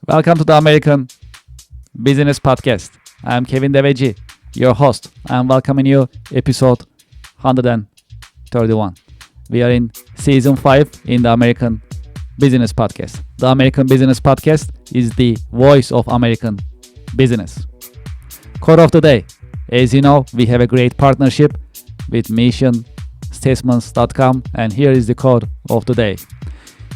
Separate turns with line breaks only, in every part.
Welcome to the American Business Podcast. I'm Kevin Deveci, your host. I'm welcoming you episode 131. We are in season 5 in the American Business Podcast. The American Business Podcast is the voice of American business. Quote of the day. As you know, we have a great partnership with missionstatements.com, and here is the quote of the day.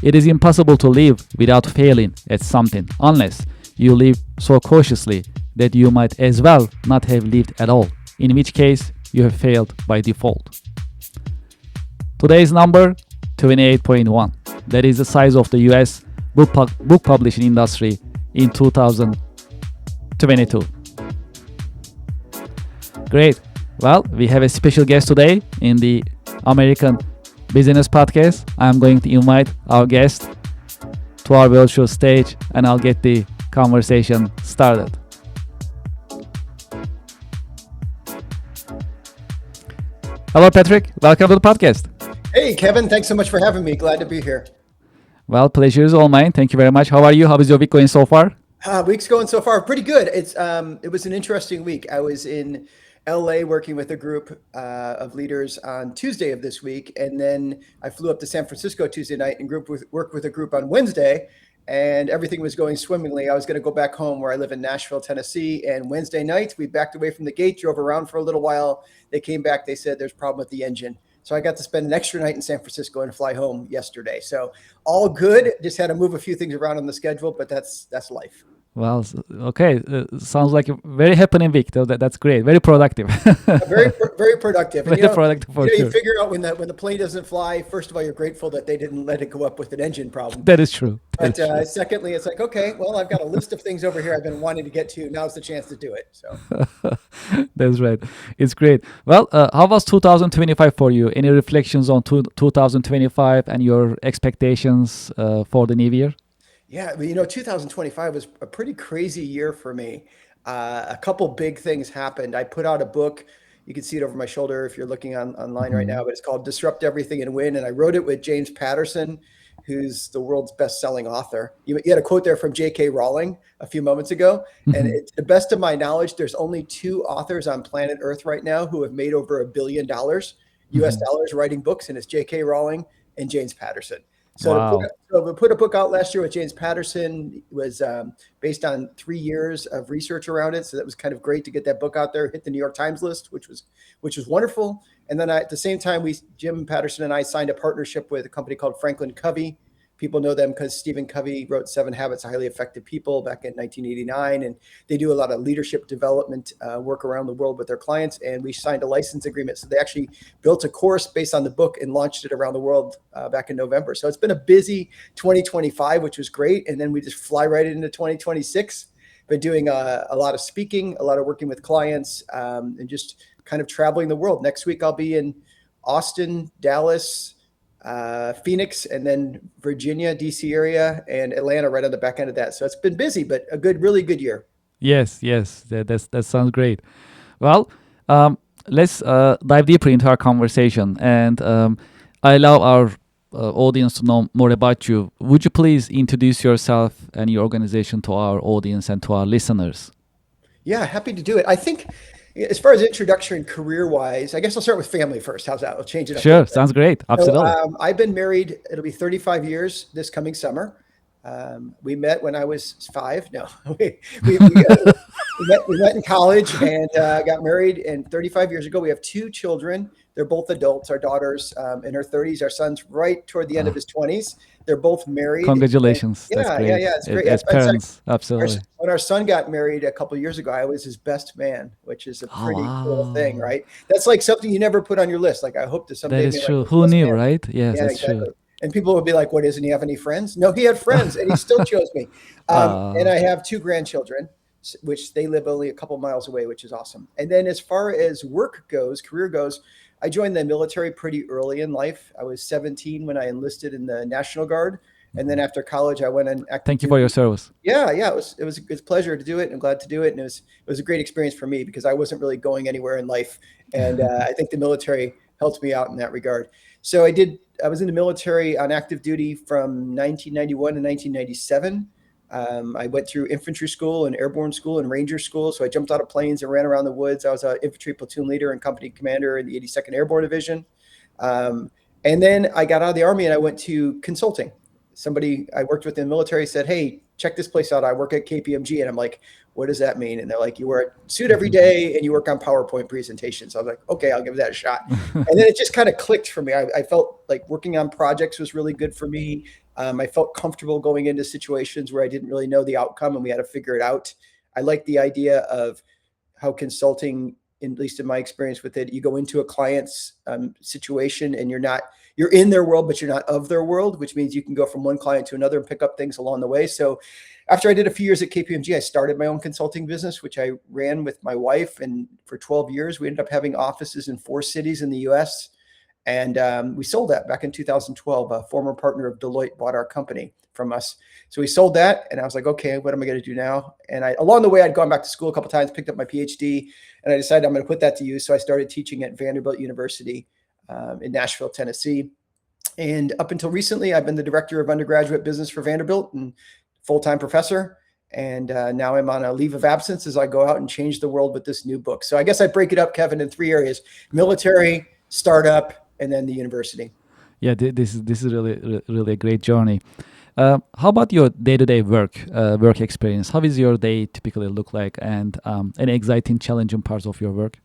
It is impossible to live without failing at something unless you live so cautiously that you might as well not have lived at all, in which case you have failed by default. Today's number, 28.1. That is the size of the US book publishing industry in 2022. Great. Well, we have a special guest today in the American Business Podcast. I'm going to invite our guest to our virtual stage and I'll get the conversation started. Hello, Patrick. Welcome to the podcast.
Hey, Kevin. Thanks so much for having me. Glad to be here.
Well, pleasure is all mine. Thank you very much. How are you? How is your week going so far?
Week's going so far pretty good. It was an interesting week. I was in LA working with a group of leaders on Tuesday of this week, and then I flew up to San Francisco Tuesday night and worked with a group on Wednesday, and everything was going swimmingly. I was going to go back home where I live in Nashville, Tennessee, and Wednesday night we backed away from the gate, drove around for a little while. They came back. They said there's a problem with the engine. So I got to spend an extra night in San Francisco and fly home yesterday. So all good. Just had to move a few things around on the schedule, but that's life.
Well, okay. Sounds like a very happening week. So that's great. Very productive.
Very productive. And,
very productive for sure.
You figure out when the plane doesn't fly, first of all, you're grateful that they didn't let it go up with an engine problem.
That is true.
But secondly, it's like, okay, well, I've got a list of things over here I've been wanting to get to. Now's the chance to do it. So
that's right. It's great. Well, how was 2025 for you? Any reflections on 2025 and your expectations for the new year?
Yeah, 2025 was a pretty crazy year for me. A couple big things happened. I put out a book. You can see it over my shoulder if you're looking online right now, but it's called Disrupt Everything and Win. And I wrote it with James Patterson, who's the world's best-selling author. You had a quote there from J.K. Rowling a few moments ago. And to the best of my knowledge, there's only 2 authors on planet Earth right now who have made over $1 billion US dollars writing books, and it's J.K. Rowling and James Patterson. So
wow.
we put a book out last year with James Patterson. It was based on 3 years of research around it. So that was kind of great to get that book out there, hit the New York Times list, which was wonderful. And then at the same time, Jim Patterson and I signed a partnership with a company called Franklin Covey. People know them because Stephen Covey wrote 7 Habits of Highly Effective People back in 1989. And they do a lot of leadership development work around the world with their clients. And we signed a license agreement. So they actually built a course based on the book and launched it around the world back in November. So it's been a busy 2025, which was great. And then we just fly right into 2026. Been doing a lot of speaking, a lot of working with clients, and just kind of traveling the world. Next week, I'll be in Austin, Dallas, Phoenix, and then Virginia, DC area, and Atlanta right on the back end of that. So it's been busy, but really good year.
Yes, that sounds great. Well, let's dive deeper into our conversation. And I allow our audience to know more about you. Would you please introduce yourself and your organization to our audience and to our listeners?
Yeah, happy to do it. I think as far as introduction career-wise, I guess I'll start with family first. How's that? I'll change it up.
Sure, sounds great. Absolutely.
So, I've been married. It'll be 35 years this coming summer. We met when I was 5. No, we met in college and got married. And 35 years ago, we have 2 children. They're both adults. Our daughter's in her 30s. Our son's right toward the end of his 20s. They're both married.
Congratulations.
And,
That's great.
Yeah, it's great.
As parents, absolutely.
When our son got married a couple of years ago, I was his best man, which is a pretty cool thing, right? That's like something you never put on your list. Like, I hope to someday.
That is true. Who knew, right? Yes, that's
exactly.
true.
And people would be like, "What, doesn't he have any friends?" No, he had friends, and he still chose me. And I have 2 grandchildren, which they live only a couple miles away, which is awesome. And then as far as career goes, I joined the military pretty early in life. I was 17 when I enlisted in the National Guard. And then after college, I went on active
Thank you for your service.
Yeah. It was a pleasure to do it, and I'm glad to do it. And it was a great experience for me because I wasn't really going anywhere in life. And I think the military helped me out in that regard. So I was in the military on active duty from 1991 to 1997. I went through infantry school and airborne school and ranger school. So I jumped out of planes and ran around the woods. I was an infantry platoon leader and company commander in the 82nd Airborne Division. And then I got out of the Army and I went to consulting. Somebody I worked with in the military said, "Hey, check this place out. I work at KPMG." And I'm like, "What does that mean?" And they're like, "You wear a suit every day and you work on PowerPoint presentations." I was like, "Okay, I'll give that a shot." And then it just kind of clicked for me. I felt like working on projects was really good for me. I felt comfortable going into situations where I didn't really know the outcome and we had to figure it out. I like the idea of how consulting, at least in my experience with it, you go into a client's situation and you're in their world, but you're not of their world, which means you can go from one client to another and pick up things along the way. So after I did a few years at KPMG, I started my own consulting business, which I ran with my wife. And for 12 years, we ended up having offices in 4 cities in the US. And we sold that back in 2012. A former partner of Deloitte bought our company from us. So we sold that. And I was like, okay, what am I going to do now? And along the way, I'd gone back to school a couple of times, picked up my PhD, and I decided I'm going to put that to use. So I started teaching at Vanderbilt University in Nashville, Tennessee. And up until recently, I've been the director of undergraduate business for Vanderbilt and full-time professor. And now I'm on a leave of absence as I go out and change the world with this new book. So I guess I break it up, Kevin, in 3 areas: military, startup, and then the university.
Yeah, this is really a great journey. How about your day-to-day work experience? How is your day typically look like, and any exciting, challenging parts of your work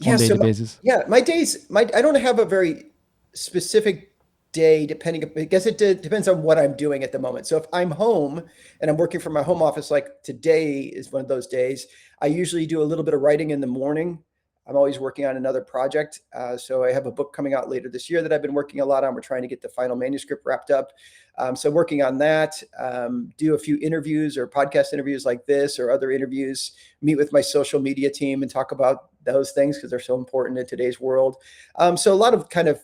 on daily basis?
My days, I don't have a very specific day depending. I guess it depends on what I'm doing at the moment. So if I'm home and I'm working from my home office, like today is one of those days, I usually do a little bit of writing in the morning. I'm always working on another project. So I have a book coming out later this year that I've been working a lot on. We're trying to get the final manuscript wrapped up. So working on that, do a few interviews or podcast interviews like this or other interviews, meet with my social media team and talk about those things because they're so important in today's world. So a lot of kind of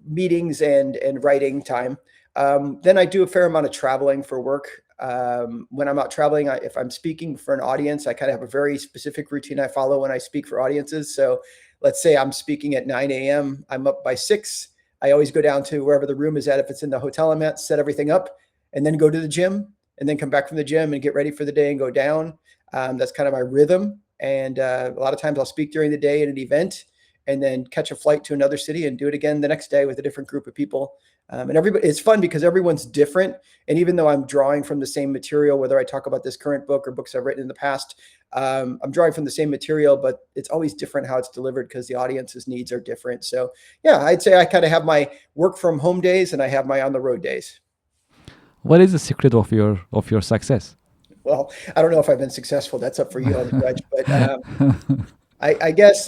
meetings and writing time. Then I do a fair amount of traveling for work. When I'm out traveling, if I'm speaking for an audience, I kind of have a very specific routine I follow when I speak for audiences. So let's say I'm speaking at 9 a.m. I'm up by 6. I always go down to wherever the room is at. If it's in the hotel I'm at, set everything up and then go to the gym and then come back from the gym and get ready for the day and go down. That's kind of my rhythm. And a lot of times I'll speak during the day at an event and then catch a flight to another city and do it again the next day with a different group of people. And everybody, it's fun because everyone's different. And even though I'm drawing from the same material, whether I talk about this current book or books I've written in the past, I'm drawing from the same material, but it's always different how it's delivered because the audience's needs are different. So yeah, I'd say I kind of have my work from home days and I have my on the road days.
What is the secret of your success?
Well, I don't know if I've been successful. That's up for you on the judge. But I guess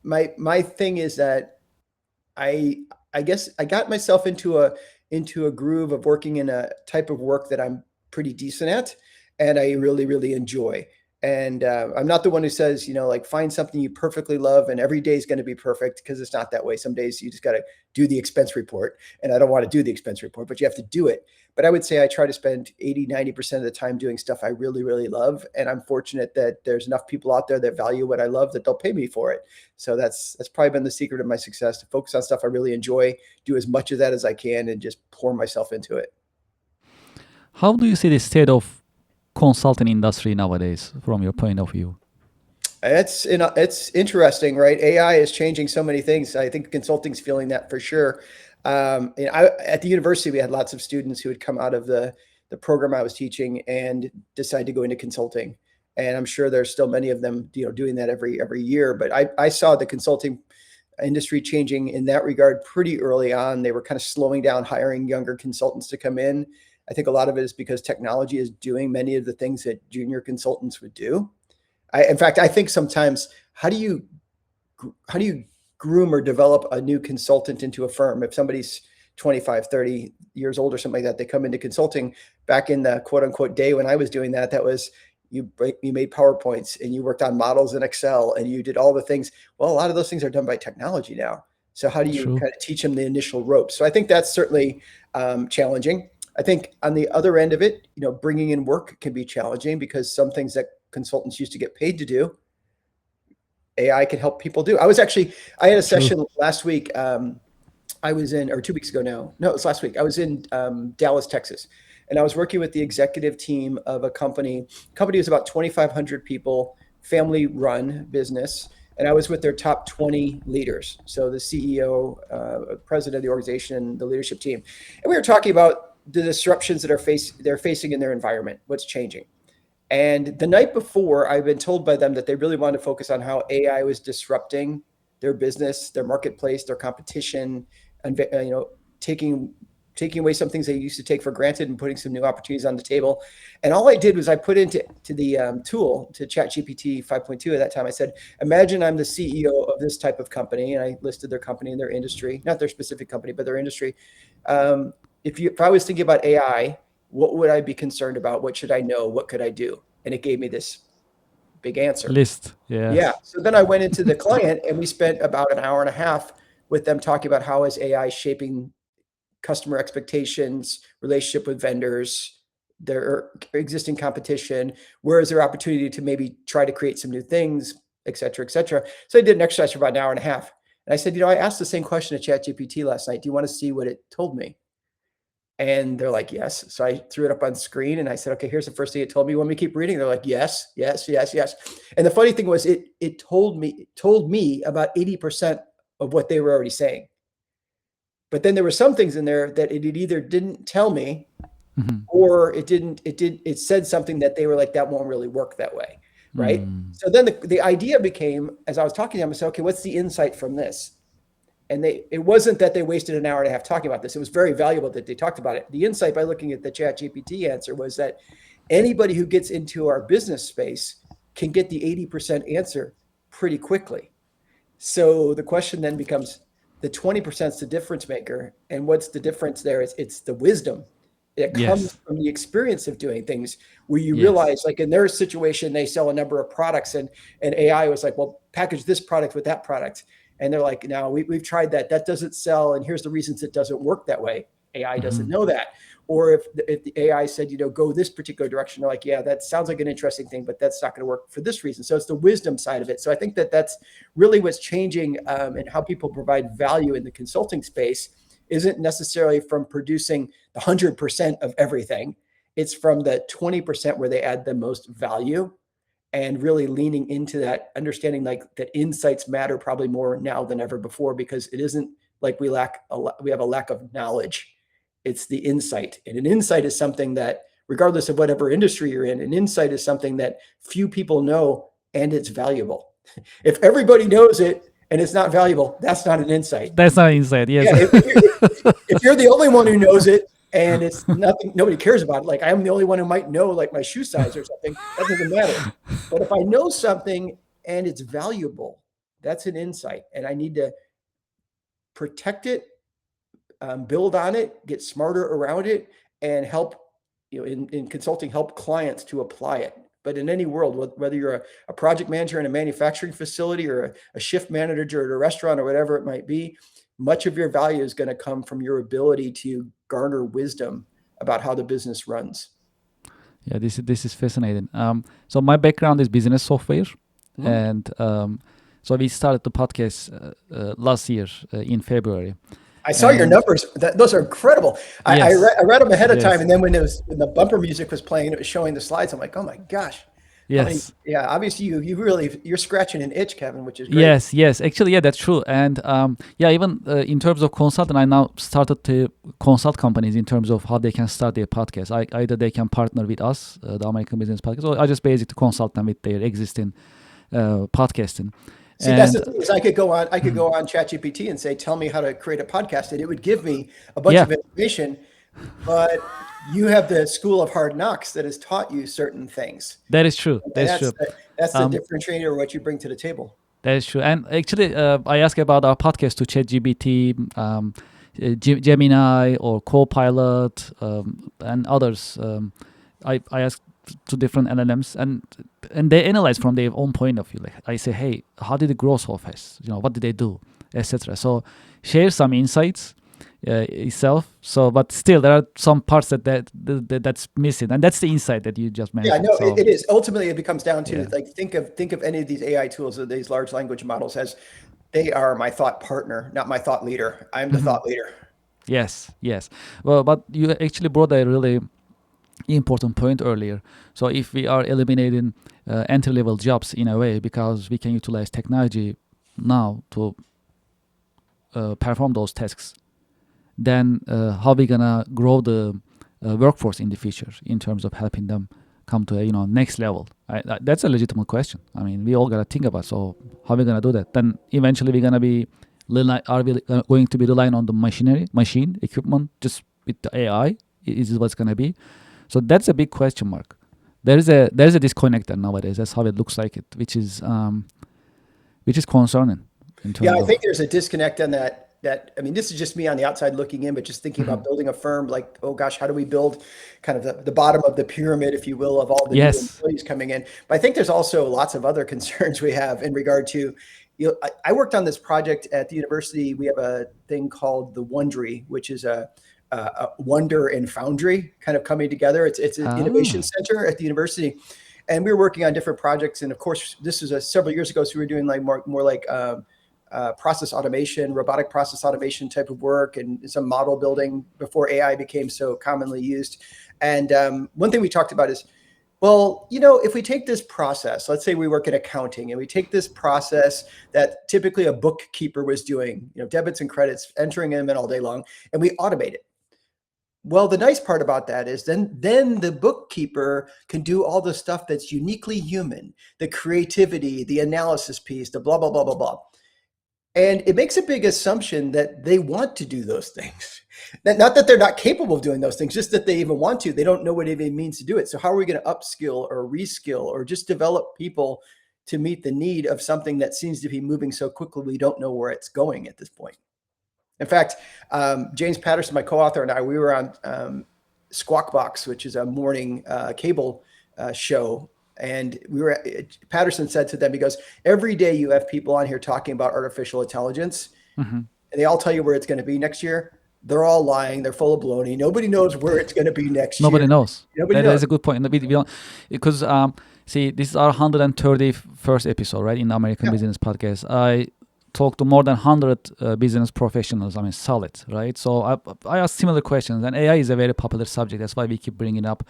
my thing is that I guess I got myself into a groove of working in a type of work that I'm pretty decent at and I really, really enjoy. And I'm not the one who says, like find something you perfectly love and every day is going to be perfect because it's not that way. Some days you just got to do the expense report and I don't want to do the expense report, but you have to do it. But I would say I try to spend 80-90% of the time doing stuff I really, really love. And I'm fortunate that there's enough people out there that value what I love that they'll pay me for it. So that's probably been the secret of my success, to focus on stuff I really enjoy, do as much of that as I can and just pour myself into it.
How do you see the state of consulting industry nowadays from your point of view?
It's interesting, right? AI is changing so many things. I think consulting's feeling that for sure. At the university, we had lots of students who had come out of the program I was teaching and decide to go into consulting. And I'm sure there's still many of them, doing that every year. But I saw the consulting industry changing in that regard pretty early on. They were kind of slowing down hiring younger consultants to come in. I think a lot of it is because technology is doing many of the things that junior consultants would do. In fact, I think sometimes how do you groom or develop a new consultant into a firm? If somebody's 25, 30 years old or something like that, they come into consulting. Back in the quote unquote day when I was doing that, that was you made PowerPoints and you worked on models in Excel and you did all the things. Well, a lot of those things are done by technology now. So how do you kind of teach them the initial ropes? So I think that's certainly challenging. I think on the other end of it, bringing in work can be challenging because some things that consultants used to get paid to do, AI can help people do. I had a session last week. I was in, or 2 weeks ago now. No, it was last week. I was in Dallas, Texas. and I was working with the executive team of a company. Company was about 2,500 people, family-run business, and I was with their top 20 leaders. So the CEO, president of the organization, the leadership team, and we were talking about the disruptions that they're facing in their environment, what's changing. And the night before, I've been told by them that they really wanted to focus on how AI was disrupting their business, their marketplace, their competition, and taking away some things they used to take for granted and putting some new opportunities on the table. And all I did was I put into the tool, to ChatGPT 5.2 at that time, I said, imagine I'm the CEO of this type of company, and I listed their company and their industry, not their specific company, but their industry. If I was thinking about AI, what would I be concerned about? What should I know? What could I do? And it gave me this big answer.
List. Yes.
Yeah. So then I went into the client, and we spent about an hour and a half with them talking about how is AI shaping customer expectations, relationship with vendors, their existing competition, where is there opportunity to maybe try to create some new things, et cetera, et cetera. So I did an exercise for about an hour and a half. And I said, I asked the same question to ChatGPT last night. Do you want to see what it told me? And they're like, yes. So I threw it up on screen, and I said, okay, here's the first thing it told me. You want me to keep reading? They're like, yes, yes, yes, yes. And the funny thing was it told me about 80% of what they were already saying. But then there were some things in there that it either didn't tell me, or it said something that they were like, that won't really work that way. Right. So then the idea became, as I was talking to them, I said, okay, what's the insight from this? And it wasn't that they wasted an hour and a half talking about this. It was very valuable that they talked about it. The insight by looking at the ChatGPT answer was that anybody who gets into our business space can get the 80% answer pretty quickly. So the question then becomes, the 20% is the difference maker. And what's the difference there? It's the wisdom. It comes from the experience of doing things, where you realize, like in their situation, they sell a number of products, and AI was like, well, package this product with that product. And they're like, no, we've tried that. That doesn't sell. And here's the reasons it doesn't work that way. AI doesn't know that. Or if the AI said, go this particular direction, they're like, yeah, that sounds like an interesting thing, but that's not going to work for this reason. So it's the wisdom side of it. So I think that's really what's changing, and how people provide value in the consulting space isn't necessarily from producing the 100% of everything. It's from the 20% where they add the most value, and really leaning into that, understanding like that insights matter probably more now than ever before, because it isn't like we have a lack of knowledge. It's the insight. And an insight is something that, regardless of whatever industry you're in, an insight is something that few people know, and it's valuable. If everybody knows it and it's not valuable, that's not an insight.
That's not an insight. Yes.
Yeah, if you're the only one who knows it, and it's nothing, nobody cares about it. Like I'm the only one who might know like my shoe size or something. That doesn't matter. But if I know something and it's valuable, that's an insight. And I need to protect it, build on it, get smarter around it, and help, in consulting, help clients to apply it. But in any world, whether you're a project manager in a manufacturing facility, or a shift manager at a restaurant, or whatever it might be, much of your value is going to come from your ability to garner wisdom about how the business runs.
Yeah, this is fascinating. So my background is business software, and so we started the podcast last year in February.
I saw your numbers. Those are incredible. I read them ahead of time, and then when the bumper music was playing, it was showing the slides. I'm like, oh my gosh.
Yes.
Obviously you're scratching an itch, Kevin, which is great.
Yes. Actually, that's true. And even in terms of consulting, I now started to consult companies in terms of how they can start their podcast. Either they can partner with us, the American Business Podcast, or I just basically consult them with their existing podcasting.
See, that's the thing, is I could go on ChatGPT and say, tell me how to create a podcast, and it would give me a bunch of information, but you have the school of hard knocks that has taught you certain things.
That is true. That's true.
That's the differentiator of what you bring to the table.
That is true. And actually, I asked about our podcast to ChatGPT, Gemini, or Copilot, and others. I asked to different LLMs, and they analyze from their own point of view. Like I say, hey, how did it grow so fast? What did they do, etc. So share some insights itself. So, but still, there are some parts that's missing, and that's the insight that you just mentioned.
Yeah, no, it is. Ultimately, it becomes down to like think of any of these AI tools or these large language models as they are my thought partner, not my thought leader. I'm the thought leader.
Yes. Well, but you actually brought a really important point earlier. So if we are eliminating entry-level jobs in a way because we can utilize technology now to perform those tasks, then how we gonna grow the workforce in the future in terms of helping them come to a next level? That's a legitimate question. I mean, we all gotta think about. So how we gonna do that? Then eventually we're gonna be are we going to be relying on the machine equipment just with the AI? Is it what's gonna be? So that's a big question mark. There's a disconnect there nowadays. That's how it looks like it, which is concerning in terms
Yeah, I
of.
think there's a disconnect on that. I mean, this is just me on the outside looking in, but just thinking about building a firm, like, oh gosh, how do we build kind of the bottom of the pyramid, if you will, of all the new
Yes.
employees coming in. But I think there's also lots of other concerns we have in regard to, I worked on this project at the university. We have a thing called the Wondery, which is a wonder and foundry kind of coming together. It's an innovation center at the university. And we were working on different projects. And of course, this was several years ago. So we were doing like more like process automation, robotic process automation type of work, and some model building before AI became so commonly used. And one thing we talked about is, well, if we take this process, let's say we work in accounting, and we take this process that typically a bookkeeper was doing, debits and credits, entering them in all day long, and we automate it. Well, the nice part about that is then the bookkeeper can do all the stuff that's uniquely human, the creativity, the analysis piece, the blah, blah, blah, blah, blah. And it makes a big assumption that they want to do those things. Not that they're not capable of doing those things, just that they even want to. They don't know what it even means to do it. So how are we going to upskill or reskill or just develop people to meet the need of something that seems to be moving so quickly we don't know where it's going at this point? In fact, James Patterson, my co-author, and I, we were on Squawk Box, which is a morning cable show. And Patterson said to them, he goes, every day you have people on here talking about artificial intelligence, and they all tell you where it's going to be next year. They're all lying. They're full of baloney. Nobody knows where it's going to be next year.
Nobody knows.
Nobody knows.
That is a good point. We don't, because see, this is our 131st episode, right, in the American Business Podcast. I talked to more than 100 business professionals. I mean, solid, right? So I asked similar questions, and AI is a very popular subject. That's why we keep bringing it up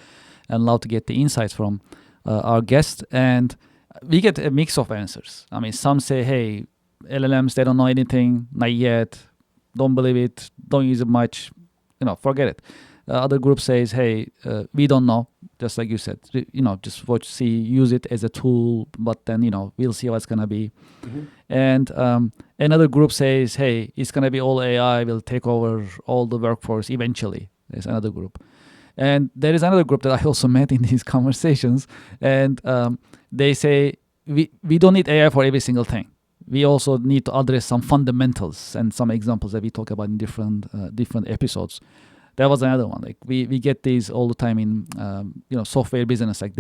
and love to get the insights from our guests. And we get a mix of answers. I mean, some say, hey, LLMs, they don't know anything, not yet. Don't believe it. Don't use it much. Forget it. Other group says, hey, we don't know. Just like you said, just use it as a tool, but then, we'll see what's going to be. And another group says, hey, it's going to be all AI, will take over all the workforce eventually. There's another group. And there is another group that I also met in these conversations. And they say, we don't need AI for every single thing. We also need to address some fundamentals and some examples that we talk about in different episodes. That was another one. Like we get these all the time in software business. Like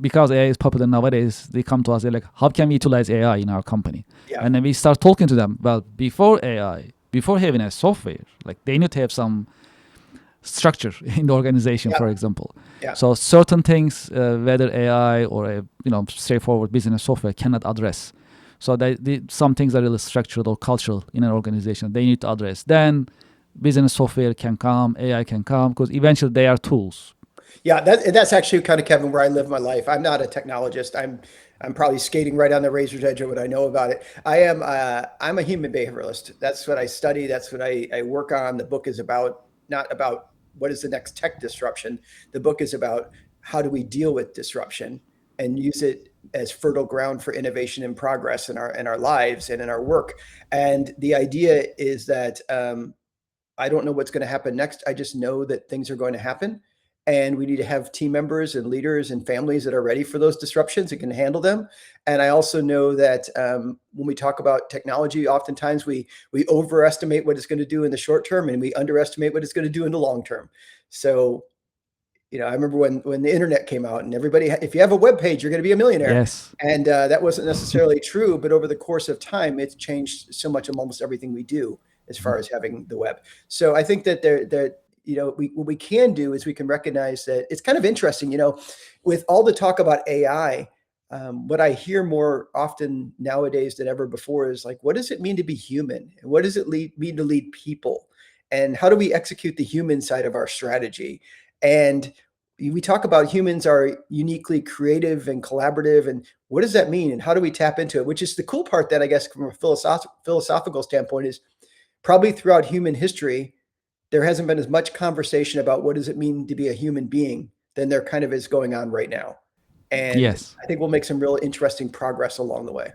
because AI is popular nowadays, they come to us. They're like, how can we utilize AI in our company? Yeah. And then we start talking to them. Well, before AI, before having a software, like they need to have some structure in the organization, for example. Yeah. So certain things, whether AI or a straightforward business software cannot address. So some things are really structural or cultural in an organization. They need to address. Then business software can come, AI can come, because eventually they are tools.
Yeah, that's actually kind of, Kevin, where I live my life. I'm not a technologist. I'm probably skating right on the razor's edge of what I know about it. I'm a human behavioralist. That's what I study. That's what I work on. The book is not about what is the next tech disruption. The book is about how do we deal with disruption and use it as fertile ground for innovation and progress in our lives and in our work. And the idea is that I don't know what's going to happen next. I just know that things are going to happen. And we need to have team members and leaders and families that are ready for those disruptions and can handle them. And I also know that when we talk about technology, oftentimes we overestimate what it's going to do in the short term and we underestimate what it's going to do in the long term. So, I remember when the internet came out and everybody, if you have a web page, you're going to be a millionaire.
Yes.
And that wasn't necessarily true, but over the course of time, it's changed so much of almost everything we do as far as having the web. So I think that what we can do is we can recognize that it's kind of interesting, with all the talk about AI, what I hear more often nowadays than ever before is like, what does it mean to be human? And what does it mean to lead people? And how do we execute the human side of our strategy? And we talk about humans are uniquely creative and collaborative, and what does that mean, and how do we tap into it? Which is the cool part that I guess from a philosophical standpoint is probably throughout human history, there hasn't been as much conversation about what does it mean to be a human being than there kind of is going on right now. And
Yes.
I think we'll make some real interesting progress along the way.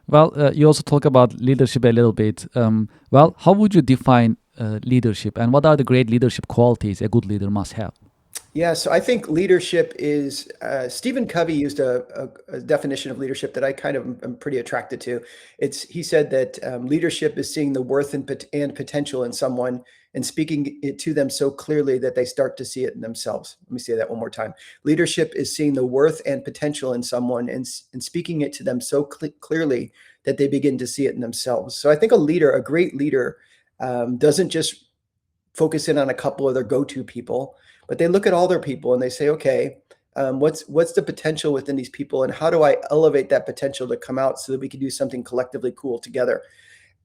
Well, you also talk about leadership a little bit. Well, how would you define leadership, and what are the great leadership qualities a good leader must have?
Yeah, so I think leadership is Stephen Covey used a definition of leadership that I kind of am pretty attracted to. He said that leadership is seeing the worth and potential in someone and speaking it to them so clearly that they start to see it in themselves. Let me say that one more time. Leadership is seeing the worth and potential in someone and speaking it to them so clearly that they begin to see it in themselves. So I think a great leader, doesn't just focus in on a couple of their go-to people, but they look at all their people and they say, okay, what's the potential within these people, and how do I elevate that potential to come out so that we can do something collectively cool together?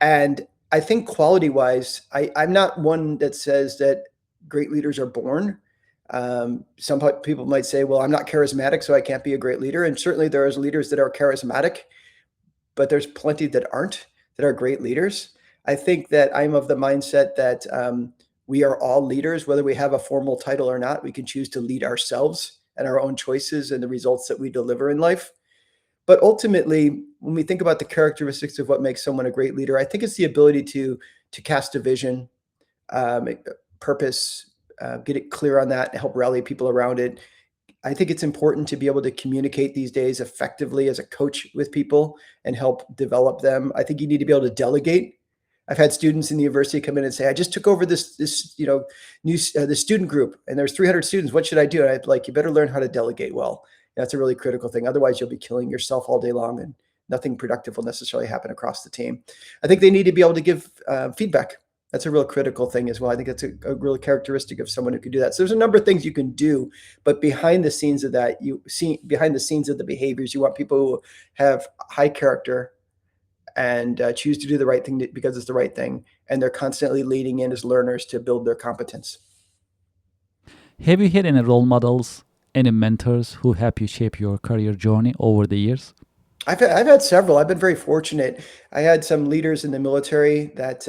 And I think quality-wise, I'm not one that says that great leaders are born. Some people might say, well, I'm not charismatic, so I can't be a great leader. And certainly there's leaders that are charismatic, but there's plenty that aren't, that are great leaders. I think that I'm of the mindset that we are all leaders, whether we have a formal title or not. We can choose to lead ourselves and our own choices and the results that we deliver in life. But ultimately, when we think about the characteristics of what makes someone a great leader, I think it's the ability to cast a vision, purpose, get it clear on that, and help rally people around it. I think it's important to be able to communicate these days effectively as a coach with people and help develop them. I think you need to be able to delegate. I've had students in the university come in and say, I just took over this the student group, and there's 300 students. What should I do? And I'd like, you better learn how to delegate well. That's a really critical thing. Otherwise, you'll be killing yourself all day long, and nothing productive will necessarily happen across the team. I think they need to be able to give feedback. That's a real critical thing as well. I think that's a real characteristic of someone who can do that. So there's a number of things you can do, but behind the scenes of that, behind the scenes of the behaviors, you want people who have high character and choose to do the right thing because it's the right thing. And they're constantly leading in as learners to build their competence.
Have you had any role models, any mentors who help you shape your career journey over the years?
I've had several. I've been very fortunate. I had some leaders in the military that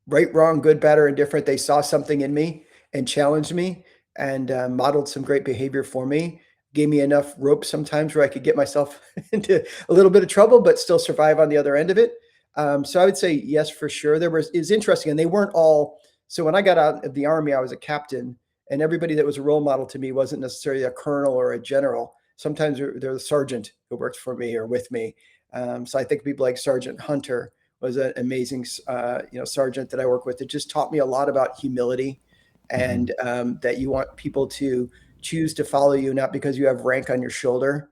right, wrong, good, bad, or indifferent, they saw something in me and challenged me and modeled some great behavior for me, gave me enough rope sometimes where I could get myself into a little bit of trouble, but still survive on the other end of it. So I would say yes, for sure. It's interesting, and they weren't all. So when I got out of the Army, I was a captain, and everybody that was a role model to me wasn't necessarily a colonel or a general. Sometimes they're the sergeant who worked for me or with me. So I think people like Sergeant Hunter was an amazing, sergeant that I work with. It just taught me a lot about humility, and that you want people to choose to follow you, not because you have rank on your shoulder.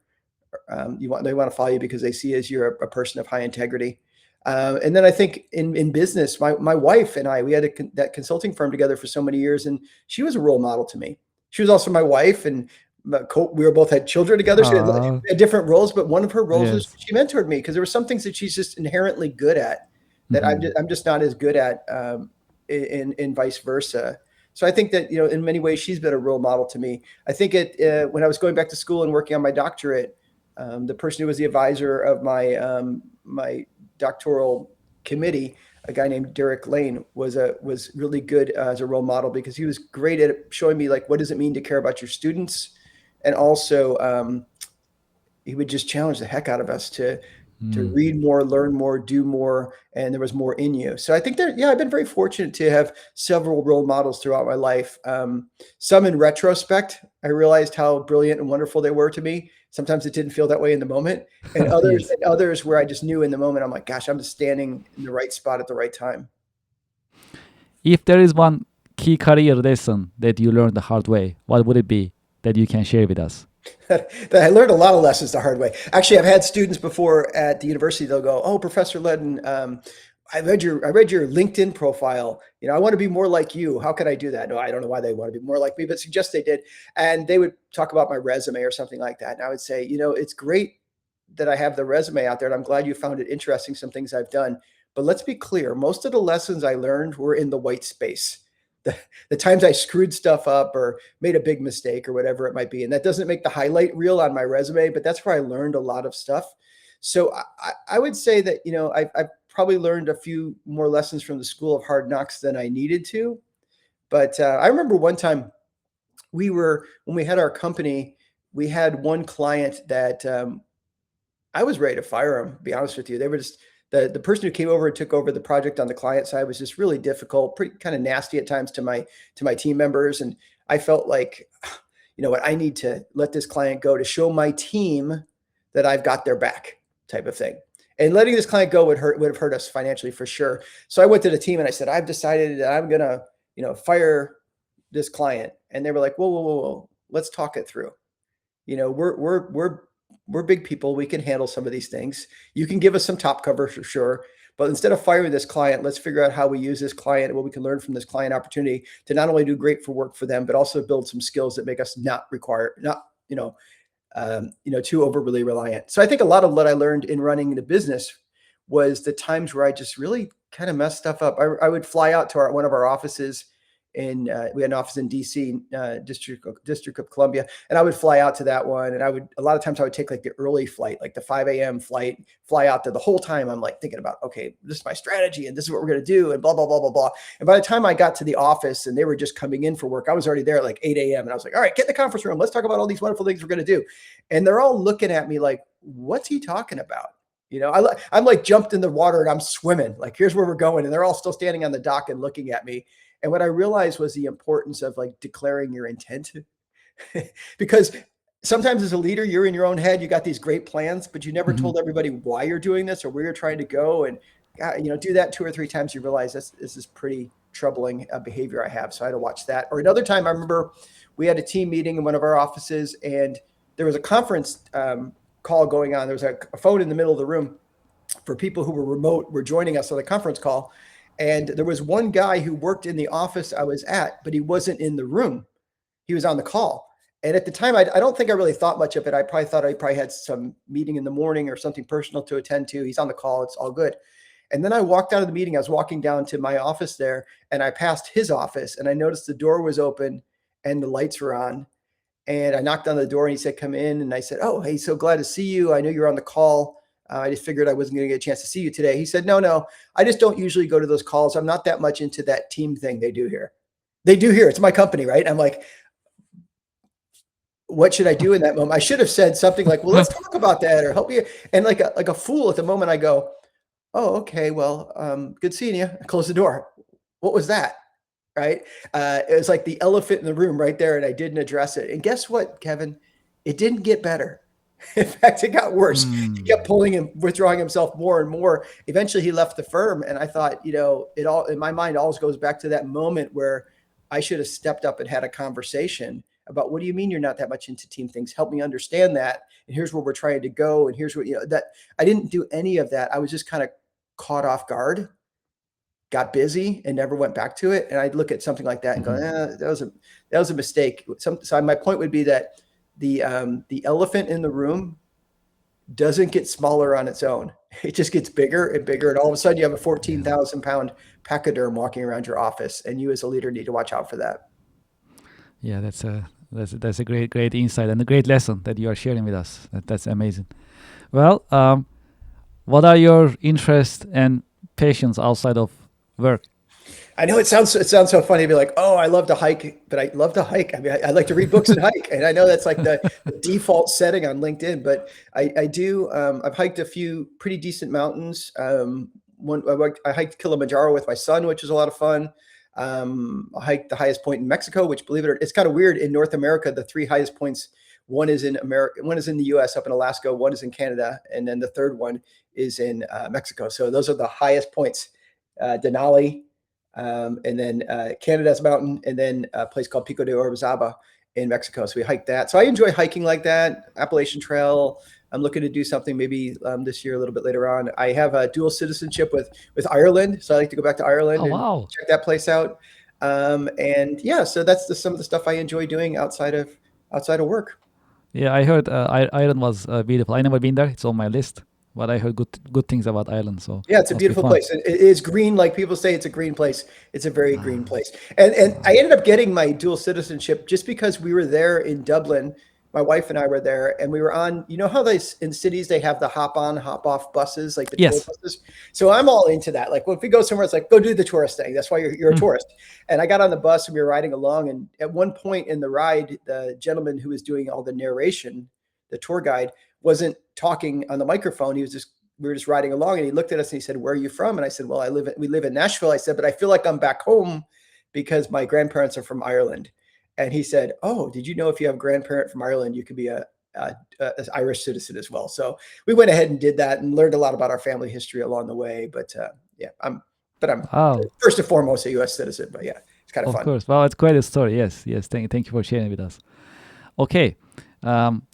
They want to follow you because they see as you're a person of high integrity. And then I think in business, my wife and I, we had that consulting firm together for so many years, and she was a role model to me. She was also my wife, and we both had children together. So we had different roles, but one of her roles was she mentored me because there were some things that she's just inherently good at that I'm just not as good at, and vice versa. So I think that, in many ways, she's been a role model to me. I think when I was going back to school and working on my doctorate, the person who was the advisor of my doctoral committee, a guy named Derek Lane, was really good as a role model because he was great at showing me, like, what does it mean to care about your students, and also he would just challenge the heck out of us to read more, learn more, do more, and there was more in you. So I think I've been very fortunate to have several role models throughout my life. Some in retrospect, I realized how brilliant and wonderful they were to me. Sometimes it didn't feel that way in the moment, and others where I just knew in the moment, I'm like, gosh, I'm just standing in the right spot at the right time.
If there is one key career lesson that you learned the hard way, what would it be that you can share with us?
I learned a lot of lessons the hard way. Actually, I've had students before at the university. They'll go, "Oh, Professor Leddin, I read your LinkedIn profile. I want to be more like you. How can I do that?" No, I don't know why they want to be more like me, but suggest they did. And they would talk about my resume or something like that. And I would say, it's great that I have the resume out there, and I'm glad you found it interesting, some things I've done. But let's be clear, most of the lessons I learned were in the white space. the times I screwed stuff up or made a big mistake or whatever it might be. And that doesn't make the highlight reel on my resume, but that's where I learned a lot of stuff. So I would say that, I've probably learned a few more lessons from the School of Hard Knocks than I needed to. But I remember one time when we had our company, we had one client that I was ready to fire him, to be honest with you. They were just, the person who came over and took over the project on the client side was just really difficult, pretty kind of nasty at times to my team members. And I felt like, you know what, I need to let this client go to show my team that I've got their back, type of thing. And letting this client go would have hurt us financially for sure. So I went to the team and I said, I've decided that I'm gonna, fire this client. And they were like, whoa, let's talk it through. We're big people. We can handle some of these things. You can give us some top cover for sure. But instead of firing this client, let's figure out how we use this client and what we can learn from this client opportunity to not only do great for work for them, but also build some skills that make us too overly reliant. So I think a lot of what I learned in running the business was the times where I just really kind of messed stuff up. I would fly out to one of our offices we had an office in DC, District of Columbia, and I would fly out to that one. And a lot of times I would take like the early flight, like the 5 a.m. flight, fly out there. The whole time I'm like thinking about, okay, this is my strategy and this is what we're going to do and blah, blah, blah, blah, blah. And by the time I got to the office and they were just coming in for work, I was already there at like 8 a.m. And I was like, all right, get in the conference room. Let's talk about all these wonderful things we're going to do. And they're all looking at me like, what's he talking about? I'm like jumped in the water and I'm swimming, like, here's where we're going. And they're all still standing on the dock and looking at me. And what I realized was the importance of like declaring your intent because sometimes as a leader, you're in your own head, you got these great plans, but you never told everybody why you're doing this or where you're trying to go. And, do that 2 or 3 times, you realize this is pretty troubling behavior I have. So I had to watch that. Or another time I remember we had a team meeting in one of our offices and there was a conference call going on. There was a phone in the middle of the room for people who were joining us on the conference call. And there was one guy who worked in the office I was at, but he wasn't in the room. He was on the call. And at the time, I don't think I really thought much of it. I probably thought I had some meeting in the morning or something personal to attend to. He's on the call. It's all good. And then I walked out of the meeting. I was walking down to my office there and I passed his office and I noticed the door was open and the lights were on. And I knocked on the door and he said, come in. And I said, oh, hey, so glad to see you. I know you're on the call. I just figured I wasn't going to get a chance to see you today. He said, no, I just don't usually go to those calls. I'm not that much into that team thing they do here. They do here. It's my company, right? I'm like, what should I do in that moment? I should have said something like, well, let's talk about that or help you. And like a fool at the moment, I go, oh, okay, well, good seeing you. I close the door. What was that? Right? It was like the elephant in the room right there. And I didn't address it. And guess what, Kevin? It didn't get better. In fact, it got worse. He kept pulling and withdrawing himself more and more. Eventually he left the firm. And I thought, it all in my mind always goes back to that moment where I should have stepped up and had a conversation about what do you mean you're not that much into team things? Help me understand that. And here's where we're trying to go. And here's what, that I didn't do any of that. I was just kind of caught off guard, got busy and never went back to it. And I'd look at something like that and go, that was a mistake. So my point would be that the elephant in the room doesn't get smaller on its own. It just gets bigger and bigger. And all of a sudden you have a 14,000 pound pachyderm walking around your office. And you as a leader need to watch out for that.
Yeah, that's a great insight and a great lesson that you are sharing with us. That's amazing. Well, what are your interests and passions outside of work?
I know it sounds so funny to be like, oh, I love to hike, but I love to hike. I mean, I like to read books and hike. And I know that's like the default setting on LinkedIn, but I do, I've hiked a few pretty decent mountains. I hiked Kilimanjaro with my son, which was a lot of fun. I hiked the highest point in Mexico, which believe it or not, it's kind of weird in North America, the 3 highest points, one is in America, one is in the US up in Alaska, one is in Canada. And then the third one is in Mexico. So those are the highest points, Denali, and then Canada's mountain, and then a place called Pico de Orizaba in Mexico. So we hiked that. So I enjoy hiking like that, Appalachian Trail. I'm looking to do something maybe this year, a little bit later on. I have a dual citizenship with Ireland. So I like to go back to Ireland and check that place out. And yeah, so that's some of the stuff I enjoy doing outside of work.
Yeah, I heard Ireland was beautiful. I never been there. It's on my list. but I heard good things about Ireland, so
Yeah, it's a
must be
beautiful
fun.
place. It is green, like people say. It's a green place. It's a very green place. And I ended up getting my dual citizenship just because we were there in Dublin. My wife and I were there, and we were on. You know how they in cities they have the hop on, hop off buses, like the tour
Yes.
buses. So I'm all into that. Like, well, if we go somewhere, it's like go do the tourist thing. That's why you're a
Mm.
tourist. And I got on the bus and we were riding along. And at one point in the ride, the gentleman who was doing all the narration, the tour guide, wasn't talking on the microphone. He was just we were just riding along and he looked at us and he said, "Where are you from?" And I said, "Well, we live in Nashville." I said, "But I feel like I'm back home because my grandparents are from Ireland." And he said, "Oh, did you know if you have a grandparent from Ireland, you could be a Irish citizen as well?" So we went ahead and did that and learned a lot about our family history along the way. But yeah, I'm
Wow.
first and foremost a U.S. citizen. But yeah, it's kind of
Of
fun.
course. Wow, it's quite a story. Yes. Yes. Thank you for sharing with us. Okay. Um,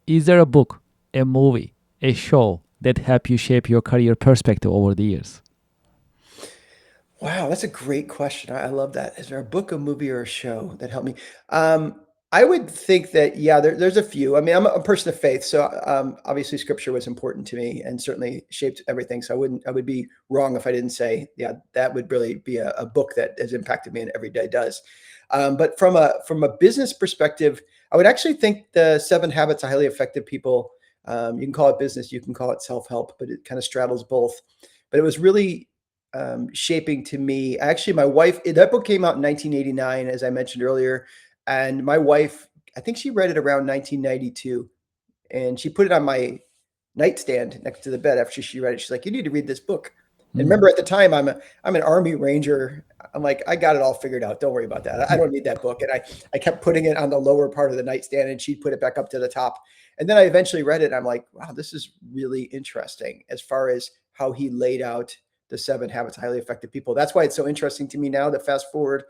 is there a book, a movie, a show that helped you shape your career perspective over the years?
Wow, that's a great question. I love that. Is there a book, a movie, or a show that helped me? Um, I would think that, yeah, there's a few. I mean, I'm a person of faith, so obviously scripture was important to me and certainly shaped everything. So I would be wrong if I didn't say, yeah, that would really be a book that has impacted me and every day does. But from a business perspective, I would actually think the 7 Habits of Highly Effective People. You can call it business, you can call it self-help, but it kind of straddles both. But it was really shaping to me. Actually, my wife, that book came out in 1989, as I mentioned earlier. And my wife, I think she read it around 1992 and she put it on my nightstand next to the bed after she read it. She's like, "You need to read this book." And
Mm.
remember at the time I'm an Army Ranger. I'm like, I got it all figured out. Don't worry about that. I don't need that book. And I kept putting it on the lower part of the nightstand and she'd put it back up to the top. And then I eventually read it and I'm like, wow, this is really interesting as far as how he laid out the 7 Habits of Highly Effective People. That's why it's so interesting to me now that fast forward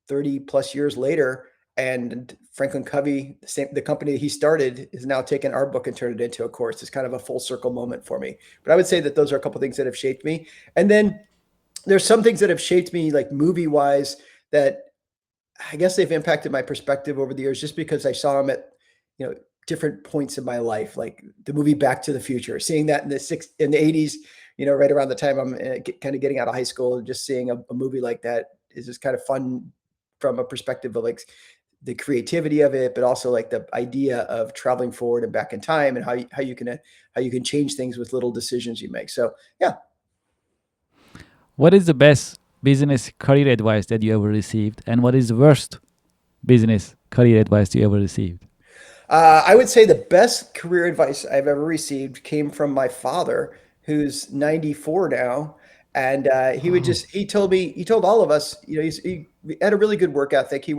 30 plus years later, and Franklin Covey, the company that he started, is now taken our book and turned it into a course. It's kind of a full circle moment for me. But I would say that those are a couple of things that have shaped me. And then there's some things that have shaped me, like movie wise, that I guess they've impacted my perspective over the years, just because I saw them at, you know, different points in my life, like the movie Back to the Future, seeing that in the 80s, you know, right around the time I'm kind of getting out of high school, just seeing a movie like that is just kind of fun from a perspective of like the creativity of it, but also like the idea of traveling forward and back in time and how you can change things with little decisions you make. So yeah.
What is the best business career advice that you ever received, and what is the worst business career advice you ever received?
I would say the best career advice I've ever received came from my father, who's 94 now. And
Oh.
he told all of us, you know, he had a really good work ethic. He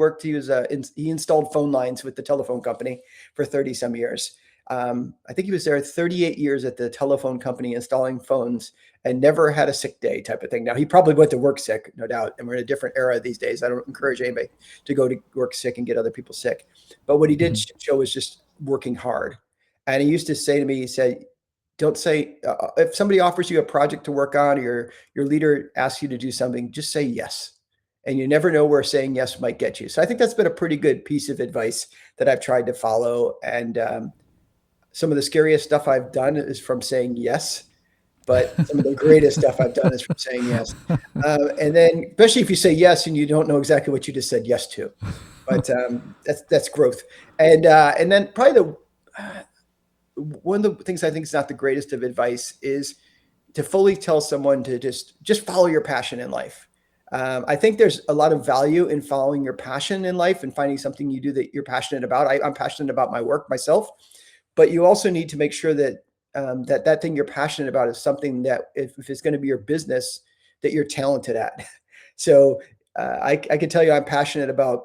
installed phone lines with the telephone company for 30 some years. I think he was there 38 years at the telephone company installing phones and never had a sick day type of thing. Now, he probably went to work sick, no doubt. And we're in a different era these days. I don't encourage anybody to go to work sick and get other people sick. But what he did
Mhm.
show was just working hard. And he used to say to me, he said, don't say, if somebody offers you a project to work on, or your leader asks you to do something, just say yes. And you never know where saying yes might get you. So I think that's been a pretty good piece of advice that I've tried to follow. And some of the scariest stuff I've done is from saying yes, but some of the greatest stuff I've done is from saying yes. And then, especially if you say yes and you don't know exactly what you just said yes to, but that's growth. And then probably uh, one of the things I think is not the greatest of advice is to fully tell someone to just follow your passion in life. I think there's a lot of value in following your passion in life and finding something you do that you're passionate about. I'm passionate about my work myself, but you also need to make sure that that thing you're passionate about is something that if it's going to be your business, that you're talented at. So I can tell you I'm passionate about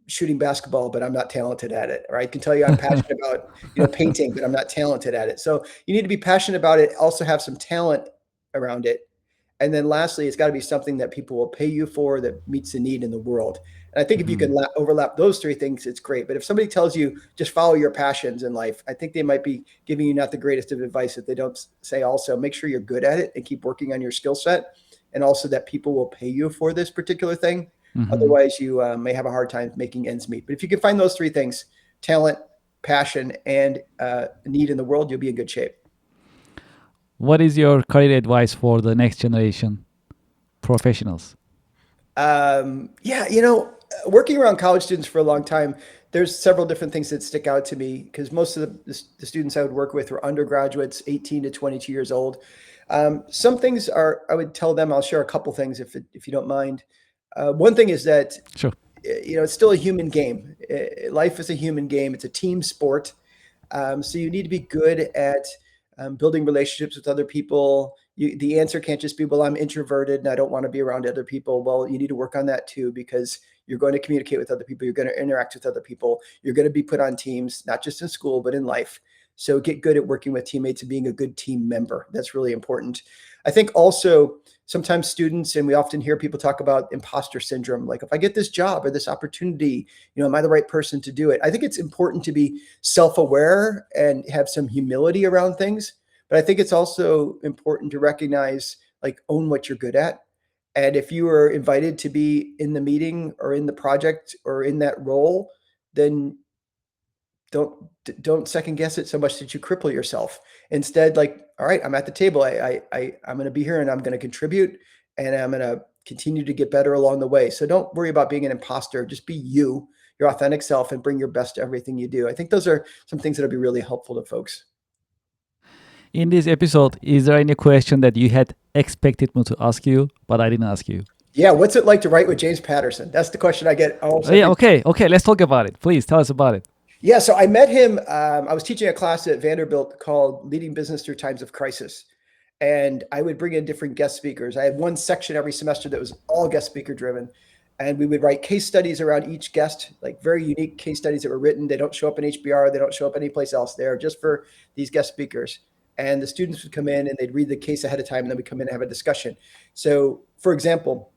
shooting basketball, but I'm not talented at it. Or I can tell you I'm passionate about, you know, painting, but I'm not talented at it. So you need to be passionate about it, also have some talent around it. And then lastly, it's got to be something that people will pay you for that meets the need in the world. And I think if you can
Mhm.
overlap those three things, it's great. But if somebody tells you just follow your passions in life, I think they might be giving you not the greatest of advice if they don't say also make sure you're good at it and keep working on your skill set. And also that people will pay you for this particular thing.
Mhm.
Otherwise, you may have a hard time making ends meet. But if you can find those three things, talent, passion, and need in the world, you'll be in good shape.
What is your career advice for the next generation professionals?
Yeah, working around college students for a long time, there's several different things that stick out to me because most of the students I would work with were undergraduates, 18 to 22 years old. Some things I would tell them, I'll share a couple things if you don't mind. One thing is that,
Sure.
it's still a human game. Life is a human game. It's a team sport. So you need to be good at building relationships with other people. The answer can't just be, well, I'm introverted and I don't want to be around other people. Well, you need to work on that too, because you're going to communicate with other people. You're going to interact with other people. You're going to be put on teams, not just in school, but in life. So get good at working with teammates and being a good team member. That's really important. I think also sometimes students, and we often hear people talk about imposter syndrome. Like, if I get this job or this opportunity, am I the right person to do it? I think it's important to be self-aware and have some humility around things. But I think it's also important to recognize, like, own what you're good at. And if you are invited to be in the meeting or in the project or in that role, then don't second guess it so much that you cripple yourself. Instead, like, all right, I'm at the table. I'm going to be here and I'm going to contribute and I'm going to continue to get better along the way. So don't worry about being an imposter. Just be you, your authentic self, and bring your best to everything you do. I think those are some things that'll be really helpful to folks.
In this episode, is there any question that you had expected me to ask you, but I didn't ask you?
Yeah, what's it like to write with James Patterson? That's the question I get almost every.
Yeah, okay. Let's talk about it. Please tell us about it.
Yeah, so I met him. I was teaching a class at Vanderbilt called Leading Business Through Times of Crisis. And I would bring in different guest speakers. I had one section every semester that was all guest speaker driven. And we would write case studies around each guest, like very unique case studies that were written. They don't show up in HBR. They don't show up anyplace else. They're just for these guest speakers. And the students would come in and they'd read the case ahead of time, and then we'd come in and have a discussion. So, for example,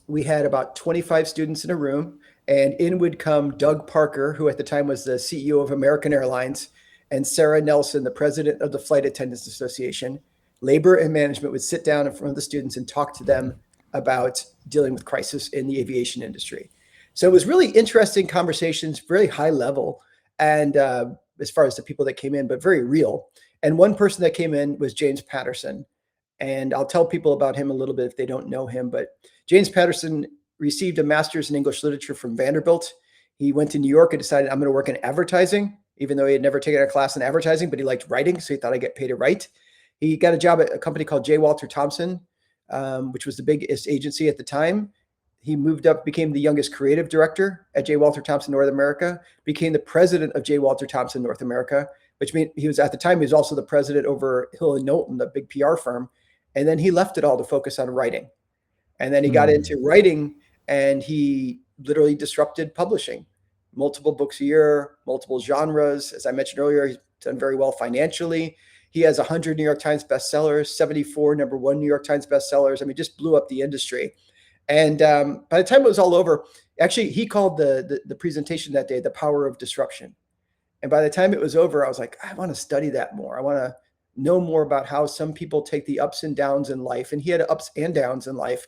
we had about 25 students in a room, and in would come Doug Parker, who at the time was the CEO of American Airlines, and Sarah Nelson, the president of the Flight Attendants Association. Labor and management would sit down in front of the students and talk to them about dealing with crisis in the aviation industry. So it was really interesting conversations, very high level, and as far as the people that came in, but very real. And one person that came in was James Patterson. And I'll tell people about him a little bit if they don't know him. But James Patterson received a master's in English literature from Vanderbilt. He went to New York and decided, I'm going to work in advertising, even though he had never taken a class in advertising, but he liked writing. So he thought I'd get paid to write. He got a job at a company called J. Walter Thompson, which was the biggest agency at the time. He moved up, became the youngest creative director at J. Walter Thompson North America, became the president of J. Walter Thompson North America, which means he was, at the time, he was also the president over Hill & Knowlton, the big PR firm. And then he left it all to focus on writing. And then he got into writing, and he literally disrupted publishing. Multiple books a year, multiple genres. As I mentioned earlier, he's done very well financially. He has 100 New York Times bestsellers, 74 number one New York Times bestsellers. I mean, just blew up the industry. And by the time it was all over, actually, he called the presentation that day, The Power of Disruption. And by the time it was over, I was like, I want to study that more. I want to know more about how some people take the ups and downs in life. And he had ups and downs in life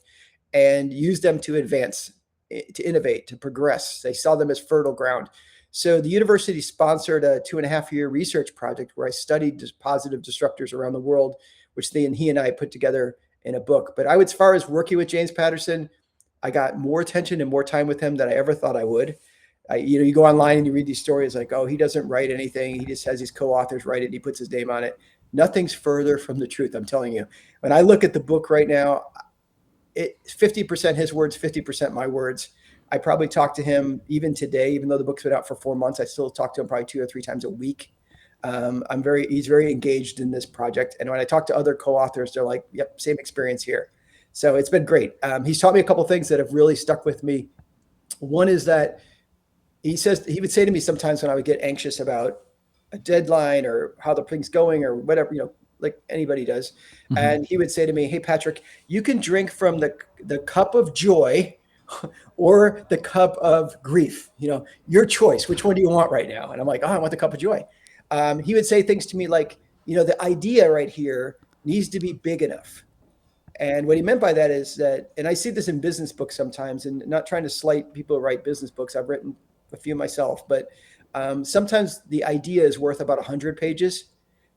and used them to advance, to innovate, to progress. They saw them as fertile ground. So the university sponsored a 2.5-year research project where I studied positive disruptors around the world, which he and I put together in a book. But as far as working with James Patterson, I got more attention and more time with him than I ever thought I would. You go online and you read these stories like, oh, he doesn't write anything. He just has his co-authors write it and he puts his name on it. Nothing's further from the truth, I'm telling you. When I look at the book right now, 50% his words, 50% my words. I probably talk to him even today, even though the book's been out for 4 months. I still talk to him probably 2 or 3 times a week. He's very engaged in this project. And when I talk to other co-authors, they're like, yep, same experience here. So it's been great. He's taught me a couple of things that have really stuck with me. One is that he would say to me sometimes when I would get anxious about a deadline or how the thing's going or whatever, like anybody does. Mm-hmm. And he would say to me, hey, Patrick, you can drink from the cup of joy or the cup of grief, your choice. Which one do you want right now? And I'm like, oh, I want the cup of joy. He would say things to me like, the idea right here needs to be big enough. And what he meant by that is that, and I see this in business books sometimes, and not trying to slight people who write business books. I've written a few myself, but Sometimes the idea is worth about 100 pages,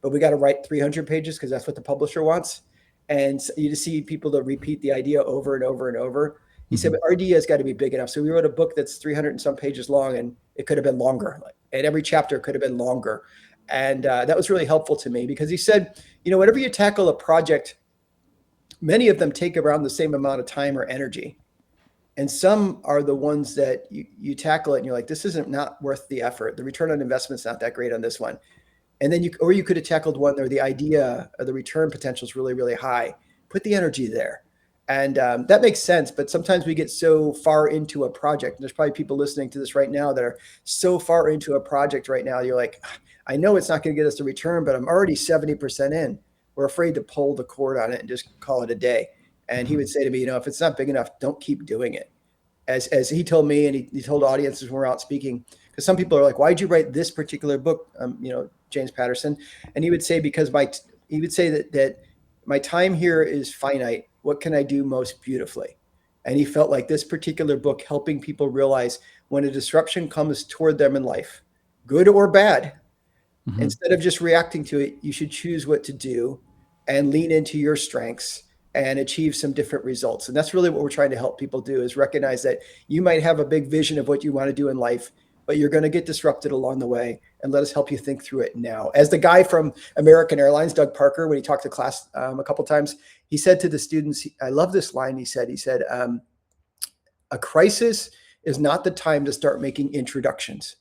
but we got to write 300 pages because that's what the publisher wants. And you just see people to repeat the idea over and over and over. He said, but our idea has got to be big enough. So we wrote a book that's 300 and some pages long, and it could have been longer. And every chapter could have been longer. And that was really helpful to me because he said, whenever you tackle a project, many of them take around the same amount of time or energy. And some are the ones that you tackle it and you're like, this isn't not worth the effort. The return on investment's not that great on this one. And then you could have tackled one where the idea or the return potential is really, really high. Put the energy there. And that makes sense. But sometimes we get so far into a project. And there's probably people listening to this right now that are so far into a project right now. You're like, I know it's not going to get us a return, but I'm already 70% in. We're afraid to pull the cord on it and just call it a day. And he would say to me, if it's not big enough, don't keep doing it. As he told me, and he told audiences when we're out speaking, because some people are like, why'd you write this particular book, James Patterson? And he would say, because he would say that my time here is finite. What can I do most beautifully? And he felt like this particular book helping people realize when a disruption comes toward them in life, good or bad, instead of just reacting to it, you should choose what to do and lean into your strengths and achieve some different results. And that's really what we're trying to help people do, is recognize that you might have a big vision of what you want to do in life, but you're going to get disrupted along the way, and let us help you think through it now. As the guy from American Airlines, Doug Parker, when he talked to class a couple of times, he said to the students, I love this line. He said, a crisis is not the time to start making introductions.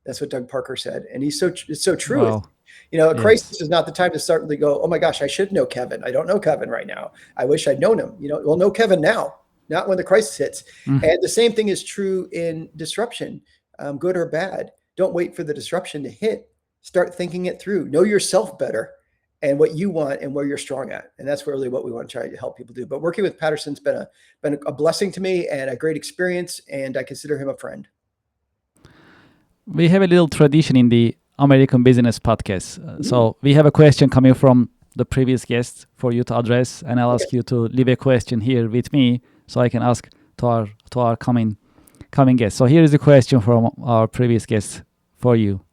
That's what Doug Parker said. And it's so true.
Wow.
A crisis is not the time to start to go, oh my gosh, I should know Kevin. I don't know Kevin right now. I wish I'd known him. Well, know Kevin now, not when the crisis hits. And the same thing is true in disruption, good or bad. Don't wait for the disruption to hit. Start thinking it through. Know yourself better and what you want and where you're strong at. And that's really what we want to try to help people do. But working with Patterson's been a blessing to me and a great experience, and I consider him a friend.
We have a little tradition in the American Business Podcast. So we have a question coming from the previous guest for you to address, and I'll ask you to leave a question here with me so I can ask to our coming guest. So here is a question from our previous guest for you.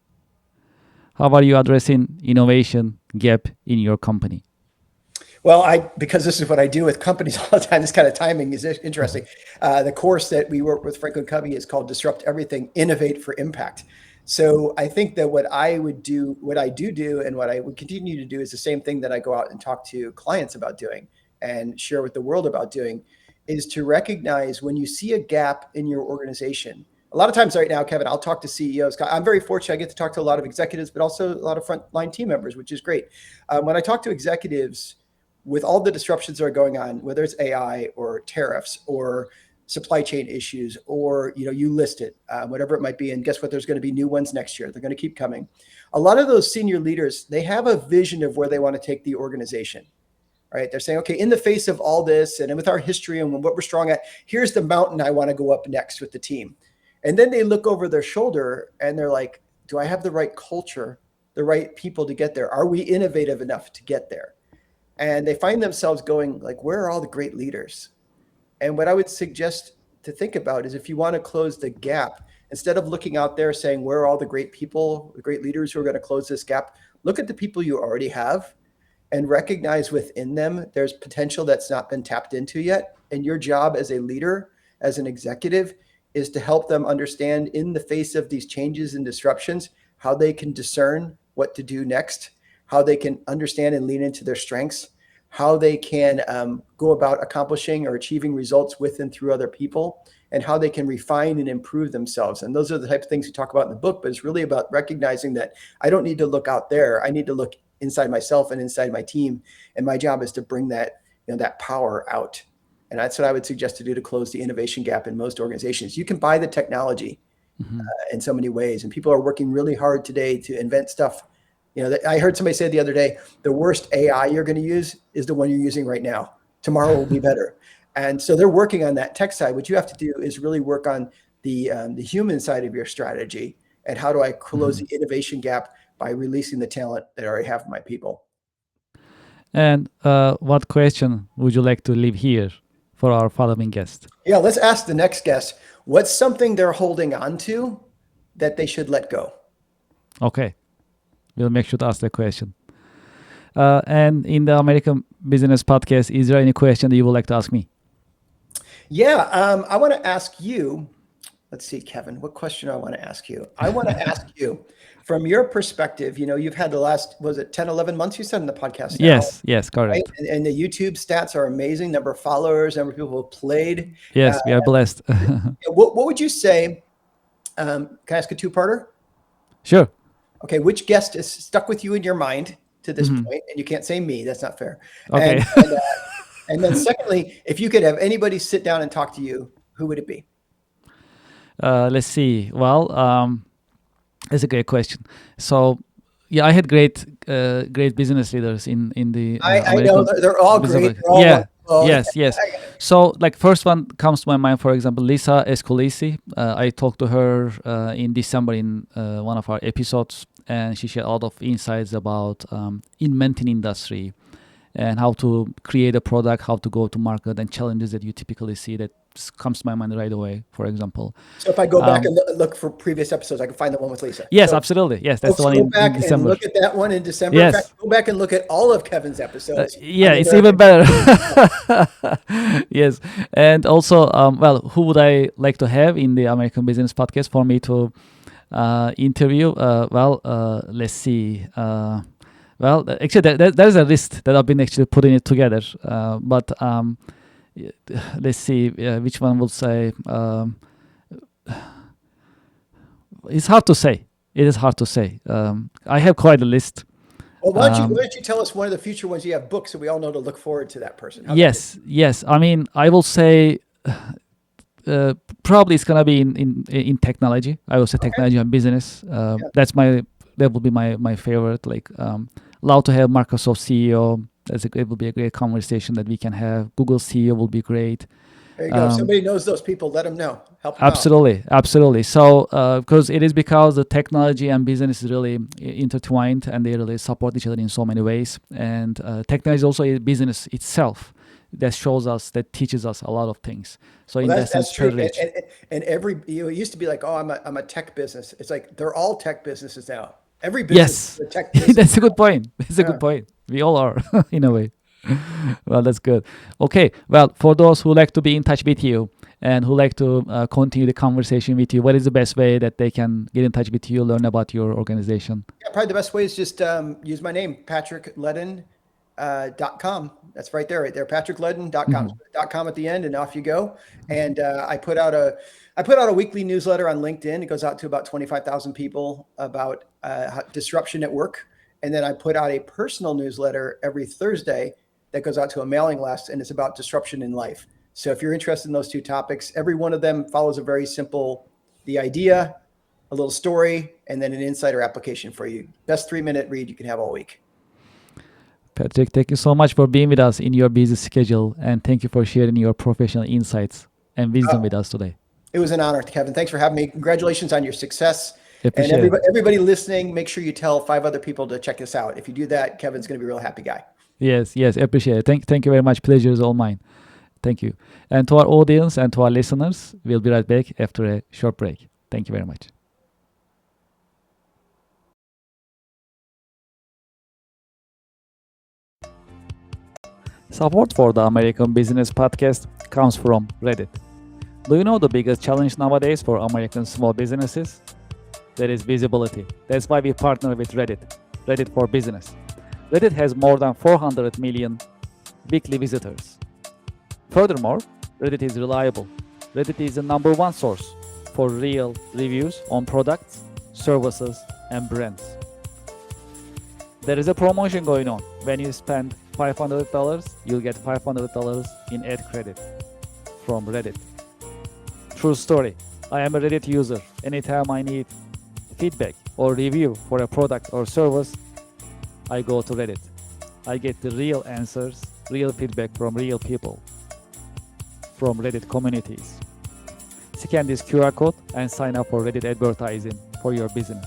How are you addressing innovation gap in your company?
Well, because this is what I do with companies all the time, this kind of timing is interesting. The course that we work with Franklin Covey is called Disrupt Everything, Innovate for Impact. So I think that what I do, and what I would continue to do is the same thing that I go out and talk to clients about doing and share with the world about doing, is to recognize when you see a gap in your organization. A lot of times right now, Kevin, I'll talk to CEOs. I'm very fortunate. I get to talk to a lot of executives, but also a lot of frontline team members, which is great. When I talk to executives, with all the disruptions that are going on, whether it's AI or tariffs or supply chain issues, or you list it, whatever it might be, and guess what? There's going to be new ones next year. They're going to keep coming. A lot of those senior leaders, they have a vision of where they want to take the organization. Right? They're saying, okay, in the face of all this, and with our history and what we're strong at, here's the mountain I want to go up next with the team. And then they look over their shoulder and they're like, do I have the right culture, the right people to get there? Are we innovative enough to get there? And they find themselves going like, where are all the great leaders? And what I would suggest to think about is, if you want to close the gap, instead of looking out there saying, where are all the great people, the great leaders who are going to close this gap, look at the people you already have and recognize within them there's potential that's not been tapped into yet. And your job as a leader, as an executive, is to help them understand, in the face of these changes and disruptions, how they can discern what to do next, how they can understand and lean into their strengths, how they can go about accomplishing or achieving results with and through other people, and how they can refine and improve themselves. And those are the type of things we talk about in the book, but it's really about recognizing that I don't need to look out there. I need to look inside myself and inside my team. And my job is to bring that, that power out. And that's what I would suggest to do to close the innovation gap in most organizations. You can buy the technology in so many ways, and people are working really hard today to invent stuff. I heard somebody say the other day, the worst AI you're going to use is the one you're using right now. Tomorrow will be better. And so they're working on that tech side. What you have to do is really work on the human side of your strategy, and how do I close the innovation gap by releasing the talent that I already have for my people.
And what question would you like to leave here for our following guest?
Yeah, let's ask the next guest, what's something they're holding on to that they should let go?
Okay. We'll make sure to ask the question. And in the American Business Podcast, is there any question that you would like to ask me?
Yeah, I want to ask you, let's see, Kevin, what question do I want to ask you? I want to ask you, from your perspective, you've had the last, was it 10, 11 months you said in the podcast now?
Yes, correct.
Right? And the YouTube stats are amazing. Number of followers, number of people who have played.
Yes, we are blessed.
What would you say? Can I ask a two-parter?
Sure.
Okay, which guest is stuck with you in your mind to this point? And you can't say me, that's not fair.
Okay.
And then secondly, if you could have anybody sit down and talk to you, who would it be?
Let's see. Well, it's a great question. So, yeah, I had great business leaders in the.
I know they're all great. They're all wonderful.
Yes. So, like, first one comes to my mind. For example, Lisa Escolisi. I talked to her in December in one of our episodes, and she shared a lot of insights about inventing industry and how to create a product, how to go to market, and challenges that you typically see that comes to my mind right away, for example.
So if I go back and look for previous episodes, I can find the one with Lisa.
Yes,
so
absolutely. Yes, that's the one
go
in
back
December.
And look at that one in December.
Yes.
In fact, go back and look at all of Kevin's episodes.
It's even better. Yes. And also, who would I like to have in the American Business Podcast for me to interview? Let's see. Actually, there's a list that I've been actually putting it together. But let's see which one will say. It's hard to say. It is hard to say. I have quite a list.
Well, why don't you tell us one of the future ones you have booked so we all know to look forward to that person?
Yes. I mean, I will say probably it's gonna be in technology. I will say technology and business. That will be my favorite. Like, allowed to have Microsoft CEO. It will be a great conversation that we can have. Google CEO will be great.
There you go. If somebody knows those people, let them know. Help them
Absolutely. So, because the technology and business is really intertwined, and they really support each other in so many ways. And technology is also a business itself that teaches us a lot of things. So in that sense,
true. And it used to be like, I'm a tech business. It's like they're all tech businesses now. Every business is a tech business.
That's a good point. That's a good point. We all are in a way. Well, that's good. Okay. Well, for those who like to be in touch with you and who like to continue the conversation with you, what is the best way that they can get in touch with you, learn about your organization?
Yeah, probably the best way is just use my name, PatrickLeddin.com. That's right there, PatrickLeddin.com. .com at the end, and off you go. And I put out a weekly newsletter on LinkedIn. It goes out to about 25,000 people about disruption at work. And then I put out a personal newsletter every Thursday that goes out to a mailing list, and it's about disruption in life. So if you're interested in those two topics, every one of them follows a very simple, the idea, a little story, and then an insider application for you. Best 3-minute read you can have all week.
Patrick, thank you so much for being with us in your busy schedule, and thank you for sharing your professional insights and wisdom with us today.
It was an honor, Kevin. Thanks for having me. Congratulations on your success.
And
everybody listening, make sure you tell 5 other people to check this out. If you do that, Kevin's going to be a real happy guy.
Yes, appreciate it. Thank you very much. Pleasure is all mine. Thank you. And to our audience and to our listeners, we'll be right back after a short break. Thank you very much. Support for the American Business Podcast comes from Reddit. Do you know the biggest challenge nowadays for American small businesses? That is visibility. That's why we partner with Reddit for Business. Reddit has more than 400 million weekly visitors. Furthermore, Reddit is reliable. Reddit is the #1 source for real reviews on products, services, and brands. There is a promotion going on. When you spend $500, you'll get $500 in ad credit from Reddit. True story. I am a Reddit user. Anytime I need feedback or review for a product or service, I go to Reddit. I get the real answers, real feedback from real people, from Reddit communities. Scan this QR code and sign up for Reddit advertising for your business.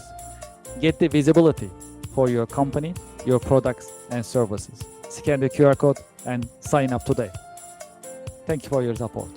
Get the visibility for your company, your products, and services. Scan the QR code and sign up today. Thank you for your support.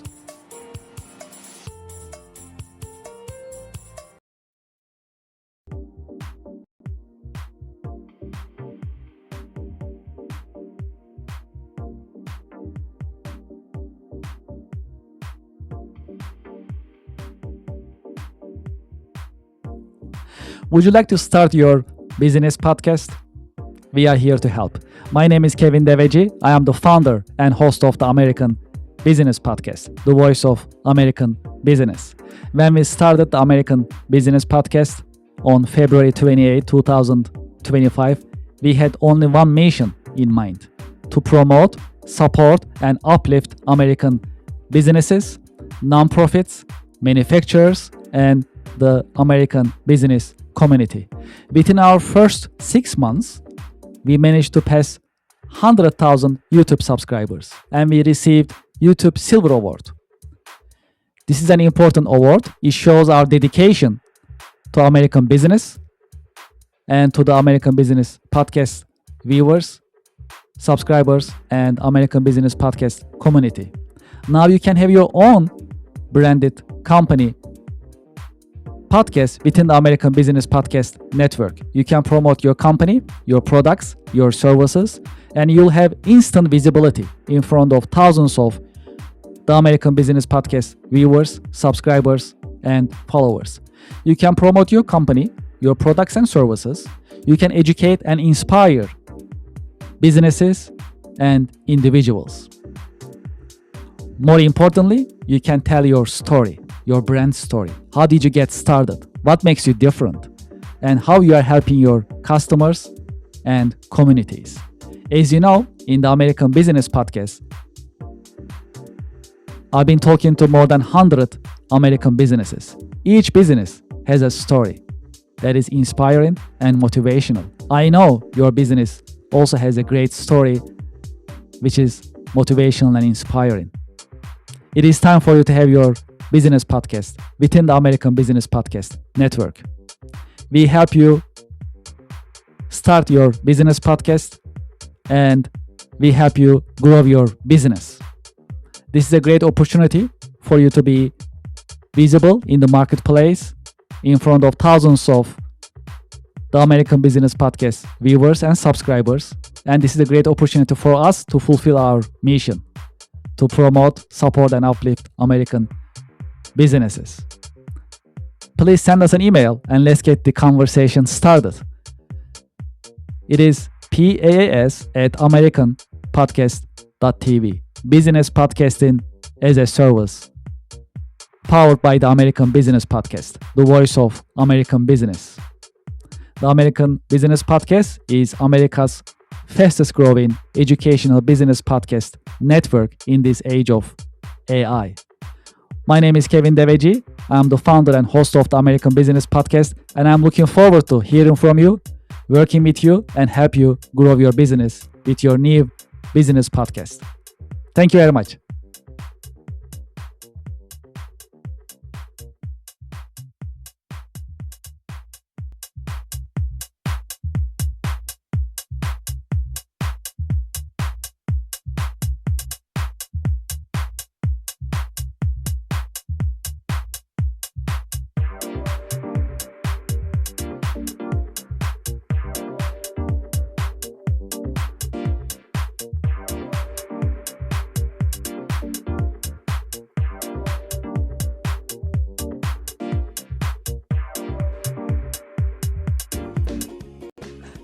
Would you like to start your business podcast? We are here to help. My name is Kevin Deveci. I am the founder and host of the American Business Podcast, the voice of American business. When we started the American Business Podcast on February 28, 2025, we had only one mission in mind: to promote, support, and uplift American businesses, nonprofits, manufacturers, and the American business community. Within our first 6 months, we managed to pass 100,000 YouTube subscribers, and we received YouTube Silver Award. This is an important award. It shows our dedication to American business and to the American Business Podcast viewers, subscribers, and American Business Podcast community. Now you can have your own branded company podcast within the American Business Podcast network. You can promote your company, your products, your services, and you'll have instant visibility in front of thousands of the American Business Podcast viewers, subscribers, and followers. You can promote your company, your products and services. You can educate and inspire businesses and individuals. More importantly, you can tell your story, your brand story. How did you get started? What makes you different? And how you are helping your customers and communities. As you know, in the American Business Podcast, I've been talking to more than 100 American businesses. Each business has a story that is inspiring and motivational. I know your business also has a great story which is motivational and inspiring. It is time for you to have your business podcast within the American Business Podcast network. We help you start your business podcast and we help you grow your business. This is a great opportunity for you to be visible in the marketplace in front of thousands of the American Business Podcast viewers and subscribers. And this is a great opportunity for us to fulfill our mission to promote, support, and uplift American businesses. Please send us an email and let's get the conversation started. It is PaaS@americanpodcast.tv. Business podcasting as a service, powered by the American Business Podcast, the voice of American business. The American Business Podcast is America's fastest growing educational business podcast network in this age of AI. My name is Kevin Deveci. I'm the founder and host of the American Business Podcast, and I'm looking forward to hearing from you, working with you, and help you grow your business with your new business podcast. Thank you very much.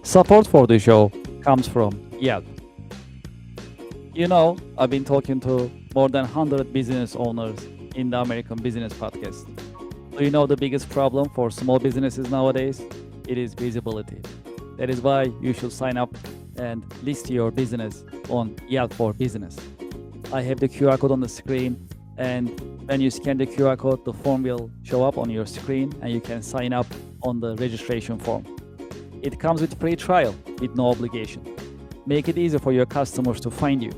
Support for the show comes from Yelp. You know, I've been talking to more than 100 business owners in the American Business Podcast. Do you know the biggest problem for small businesses nowadays? It is visibility. That is why you should sign up and list your business on Yelp for Business. I have the QR code on the screen, and when you scan the QR code, the form will show up on your screen and you can sign up on the registration form. It comes with free trial with no obligation. Make it easy for your customers to find you.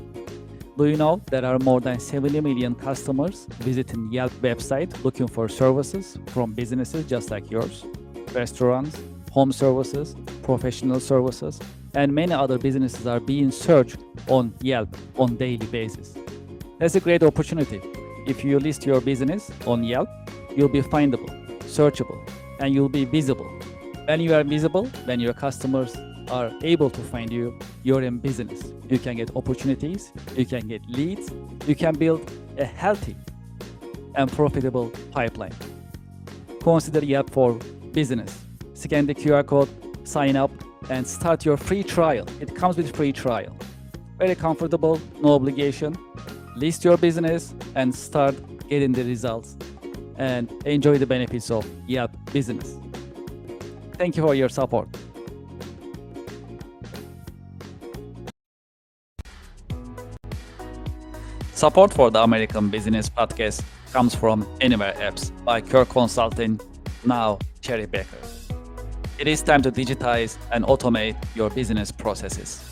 Do you know there are more than 70 million customers visiting Yelp website looking for services from businesses just like yours? Restaurants, home services, professional services, and many other businesses are being searched on Yelp on daily basis. That's a great opportunity. If you list your business on Yelp, you'll be findable, searchable, and you'll be visible. When you are visible, when your customers are able to find you, you're in business. You can get opportunities, you can get leads, you can build a healthy and profitable pipeline. Consider Yelp for Business. Scan the QR code, sign up, and start your free trial. It comes with free trial. Very comfortable, no obligation. List your business and start getting the results and enjoy the benefits of Yelp Business. Thank you for your support. Support for the American Business Podcast comes from Anywhere Apps by Kirk Consulting, now Cherry Baker. It is time to digitize and automate your business processes.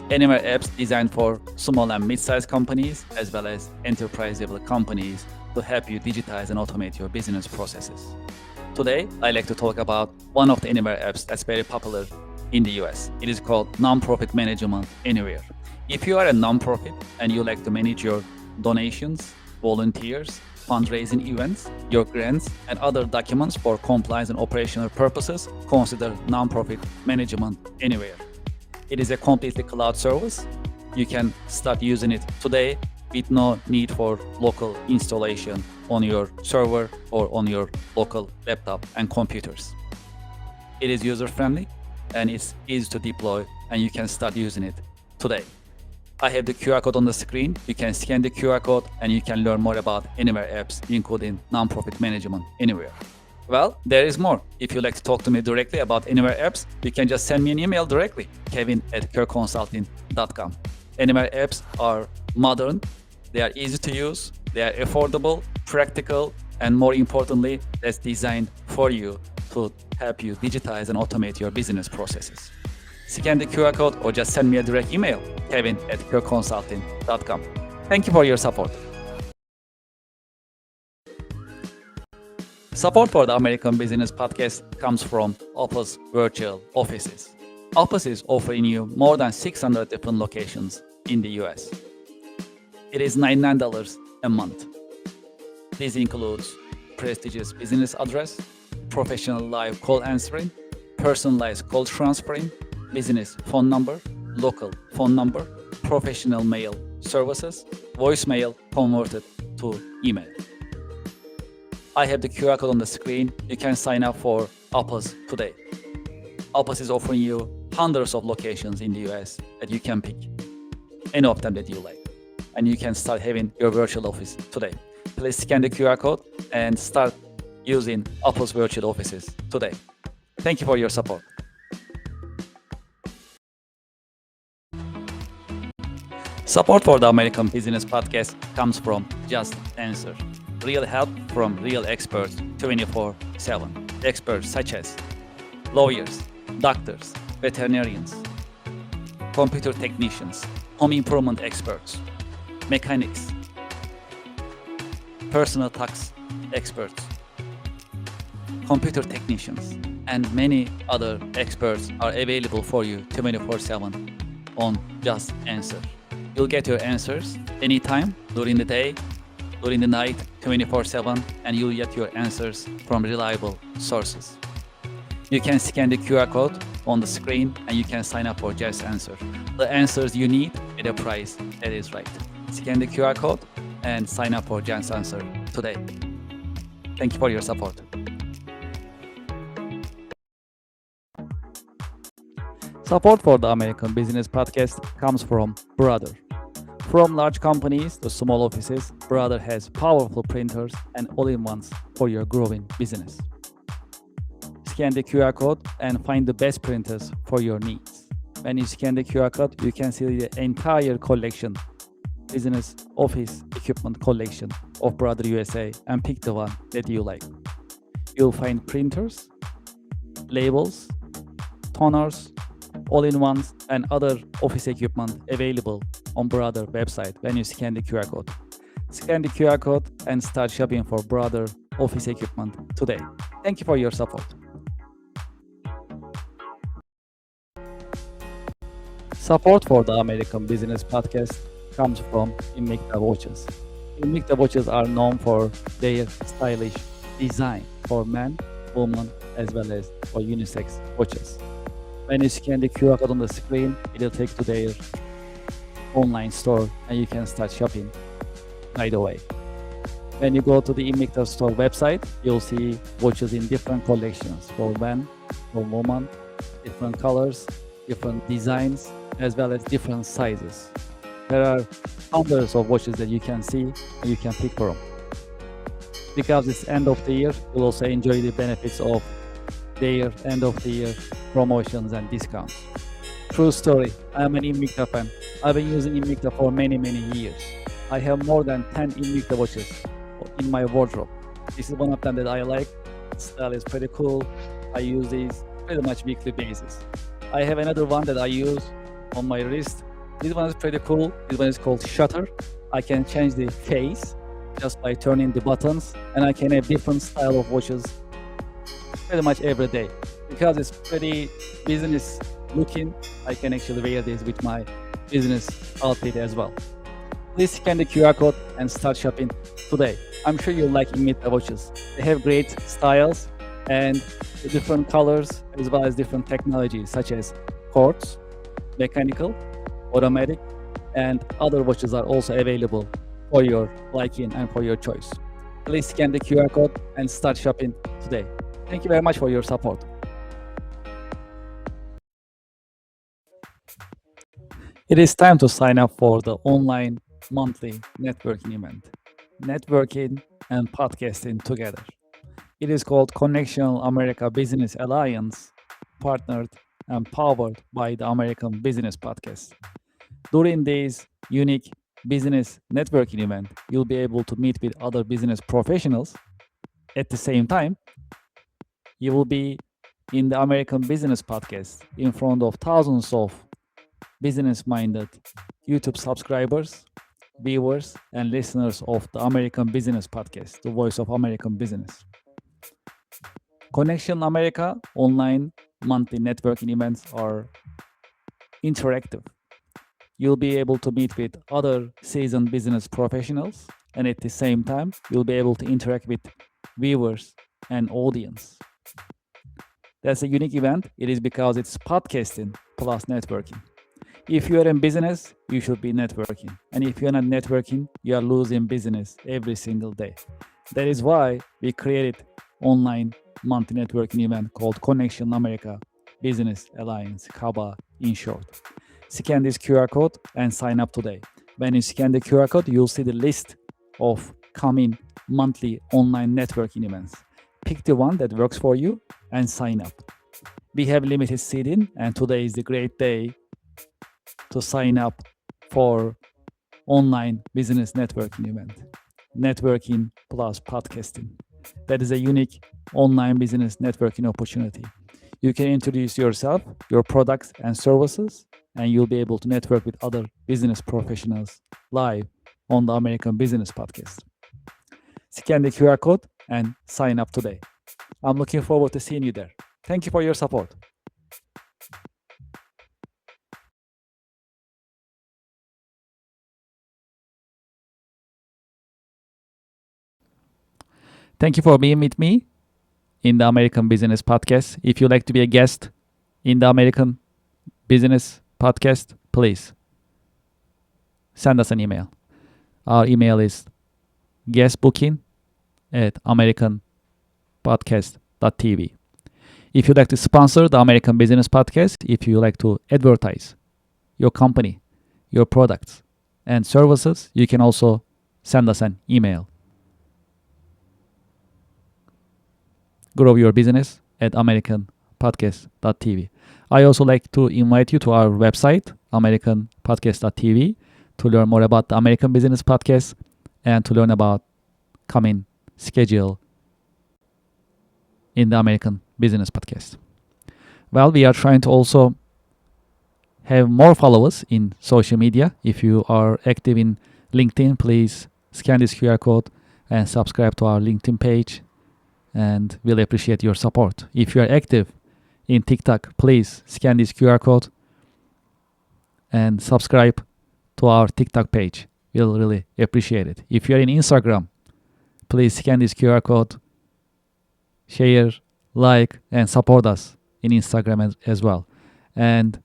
Anywhere Apps designed for small and mid-sized companies as well as enterprise-level companies to help you digitize and automate your business processes. Today, I'd like to talk about one of the Anywhere apps that's very popular in the US. It is called Nonprofit Management Anywhere. If you are a nonprofit and you like to manage your donations, volunteers, fundraising events, your grants, and other documents for compliance and operational purposes, consider Nonprofit Management Anywhere. It is a completely cloud service. You can start using it today with no need for local installation on your server or on your local laptop and computers. It is user-friendly and it's easy to deploy, and you can start using it today. I have the QR code on the screen. You can scan the QR code and you can learn more about Anywhere apps, including Nonprofit Management Anywhere. Well, there is more. If you'd like to talk to me directly about Anywhere apps, you can just send me an email directly, kevin@kirkconsulting.com. Anywhere apps are modern, they are easy to use, they are affordable, practical, and more importantly, that's designed for you to help you digitize and automate your business processes. Scan the QR code or just send me a direct email, kevin@kirkconsulting.com. Thank you for your support. Support for the American Business Podcast comes from Office Virtual Offices. Office is offering you more than 600 different locations in the US. It is $99 a month. This includes prestigious business address, professional live call answering, personalized call transferring, business phone number, local phone number, professional mail services, voicemail converted to email. I have the QR code on the screen. You can sign up for Office today. Office is offering you hundreds of locations in the US that you can pick, any of them that you like, and you can start having your virtual office today. Please scan the QR code and start using Office Virtual Offices today. Thank you for your support. Support for the American Business Podcast comes from Just Answer. Real help from real experts 24/7. Experts such as lawyers, doctors, veterinarians, computer technicians, home improvement experts, mechanics, personal tax experts, computer technicians, and many other experts are available for you 24/7 on Just Answer. You'll get your answers anytime, during the day, during the night, 24/7, and you'll get your answers from reliable sources. You can scan the QR code on the screen and you can sign up for Just Answer. The answers you need at a price that is right. Scan the QR code and sign up for Just Answer today. Thank you for your support. Support for the American Business Podcast comes from Brother. From large companies to small offices, Brother has powerful printers and all-in-ones for your growing business. Scan the QR code and find the best printers for your needs. When you scan the QR code, you can see the entire collection, business office equipment collection of Brother USA, and pick the one that you like. You'll find printers, labels, toners, all-in-ones, and other office equipment available on Brother website when you scan the QR code. Scan the QR code and start shopping for Brother office equipment today. Thank you for your support. Support for the American Business Podcast comes from Invicta watches. Invicta watches are known for their stylish design for men, women, as well as for unisex watches. When you scan the QR code on the screen, it will take to their online store and you can start shopping right away. When you go to the Invicta store website, you'll see watches in different collections for men, for women, different colors, different designs, as well as different sizes. There are hundreds of watches that you can see and you can pick from. Because it's end of the year, you'll also enjoy the benefits of their end of the year promotions and discounts. True story, I'm an Invicta fan. I've been using Invicta for many years. I have more than 10 Invicta watches in my wardrobe. This is one of them that I like. The style is pretty cool. I use these pretty much weekly basis. I have another one that I use on my wrist. This one is pretty cool. This one is called Shutter. I can change the face just by turning the buttons, and I can have different style of watches pretty much every day. Because it's pretty business looking, I can actually wear this with my business outfit as well. Please scan the QR code and start shopping today. I'm sure you'll like Invicta watches. They have great styles and different colors as well as different technologies such as quartz, mechanical, automatic, and other watches are also available for your liking and for your choice. Please scan the QR code and start shopping today. Thank you very much for your support. It is time to sign up for the online monthly networking event, networking and podcasting together. It is called Connection America Business Alliance, partnered and powered by the American Business Podcast. During this unique business networking event, you'll be able to meet with other business professionals. At the same time, you will be in the American Business Podcast in front of thousands of business-minded YouTube subscribers, viewers, and listeners of the American Business Podcast, the voice of American business. Connection America online monthly networking events are interactive. You'll be able to meet with other seasoned business professionals, and at the same time, you'll be able to interact with viewers and audience. That's a unique event. It is because it's podcasting plus networking. If you are in business, you should be networking. And if you're not networking, you are losing business every single day. That is why we created online monthly networking event called Connection America Business Alliance, CABA in short. Scan this QR code and sign up today. When you scan the QR code, you'll see the list of coming monthly online networking events. Pick the one that works for you and sign up. We have limited seating, and today is the great day to sign up for online business networking event. Networking plus podcasting. That is a unique online business networking opportunity. You can introduce yourself, your products and services, and you'll be able to network with other business professionals live on the American Business Podcast. Scan the QR code and sign up today. I'm looking forward to seeing you there. Thank you for your support. Thank you for being with me in the American Business Podcast. If you'd like to be a guest in the American Business Podcast, please send us an email. Our email is guestbooking@americanpodcast.tv. If you'd like to sponsor the American Business Podcast, if you like to advertise your company, your products, and services, you can also send us an email. Grow your business at americanpodcast.tv. I also like to invite you to our website, americanpodcast.tv, to learn more about the American Business Podcast and to learn about coming schedule in the American Business Podcast. Well, we are trying to also have more followers in social media. If you are active in LinkedIn, please scan this QR code and subscribe to our LinkedIn page, and we'll appreciate your support. If you are active in TikTok, please scan this QR code and subscribe to our TikTok page. We'll really appreciate it. If you're in Instagram, please scan this QR code, share, like, and support us in Instagram as well. And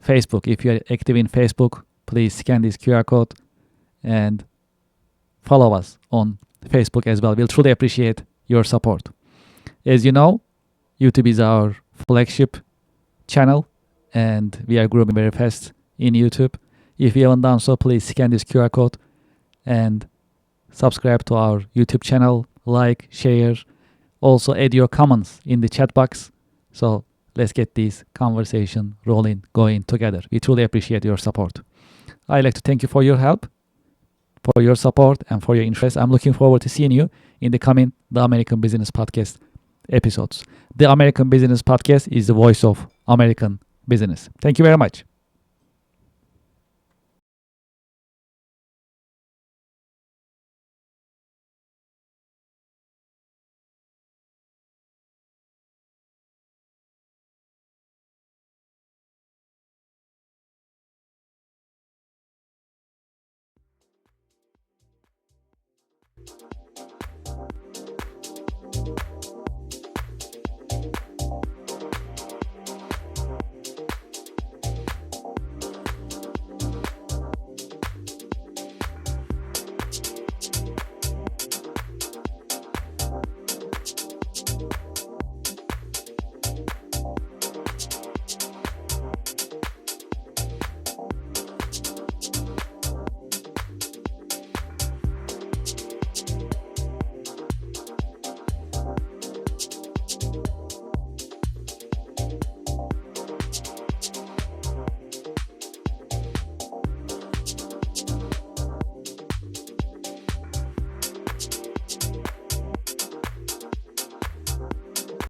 Facebook, if you're active in Facebook, please scan this QR code and follow us on Facebook as well. We'll truly appreciate your support. As you know, YouTube is our flagship channel, and we are growing very fast in YouTube. If you haven't done so, please scan this QR code and subscribe to our YouTube channel, like, share, also add your comments in the chat box. So let's get this conversation rolling, going together. We truly appreciate your support. I'd like to thank you for your help, for your support, and for your interest. I'm looking forward to seeing you in the coming The American Business Podcast episodes. The American Business Podcast is the voice of American business. Thank you very much.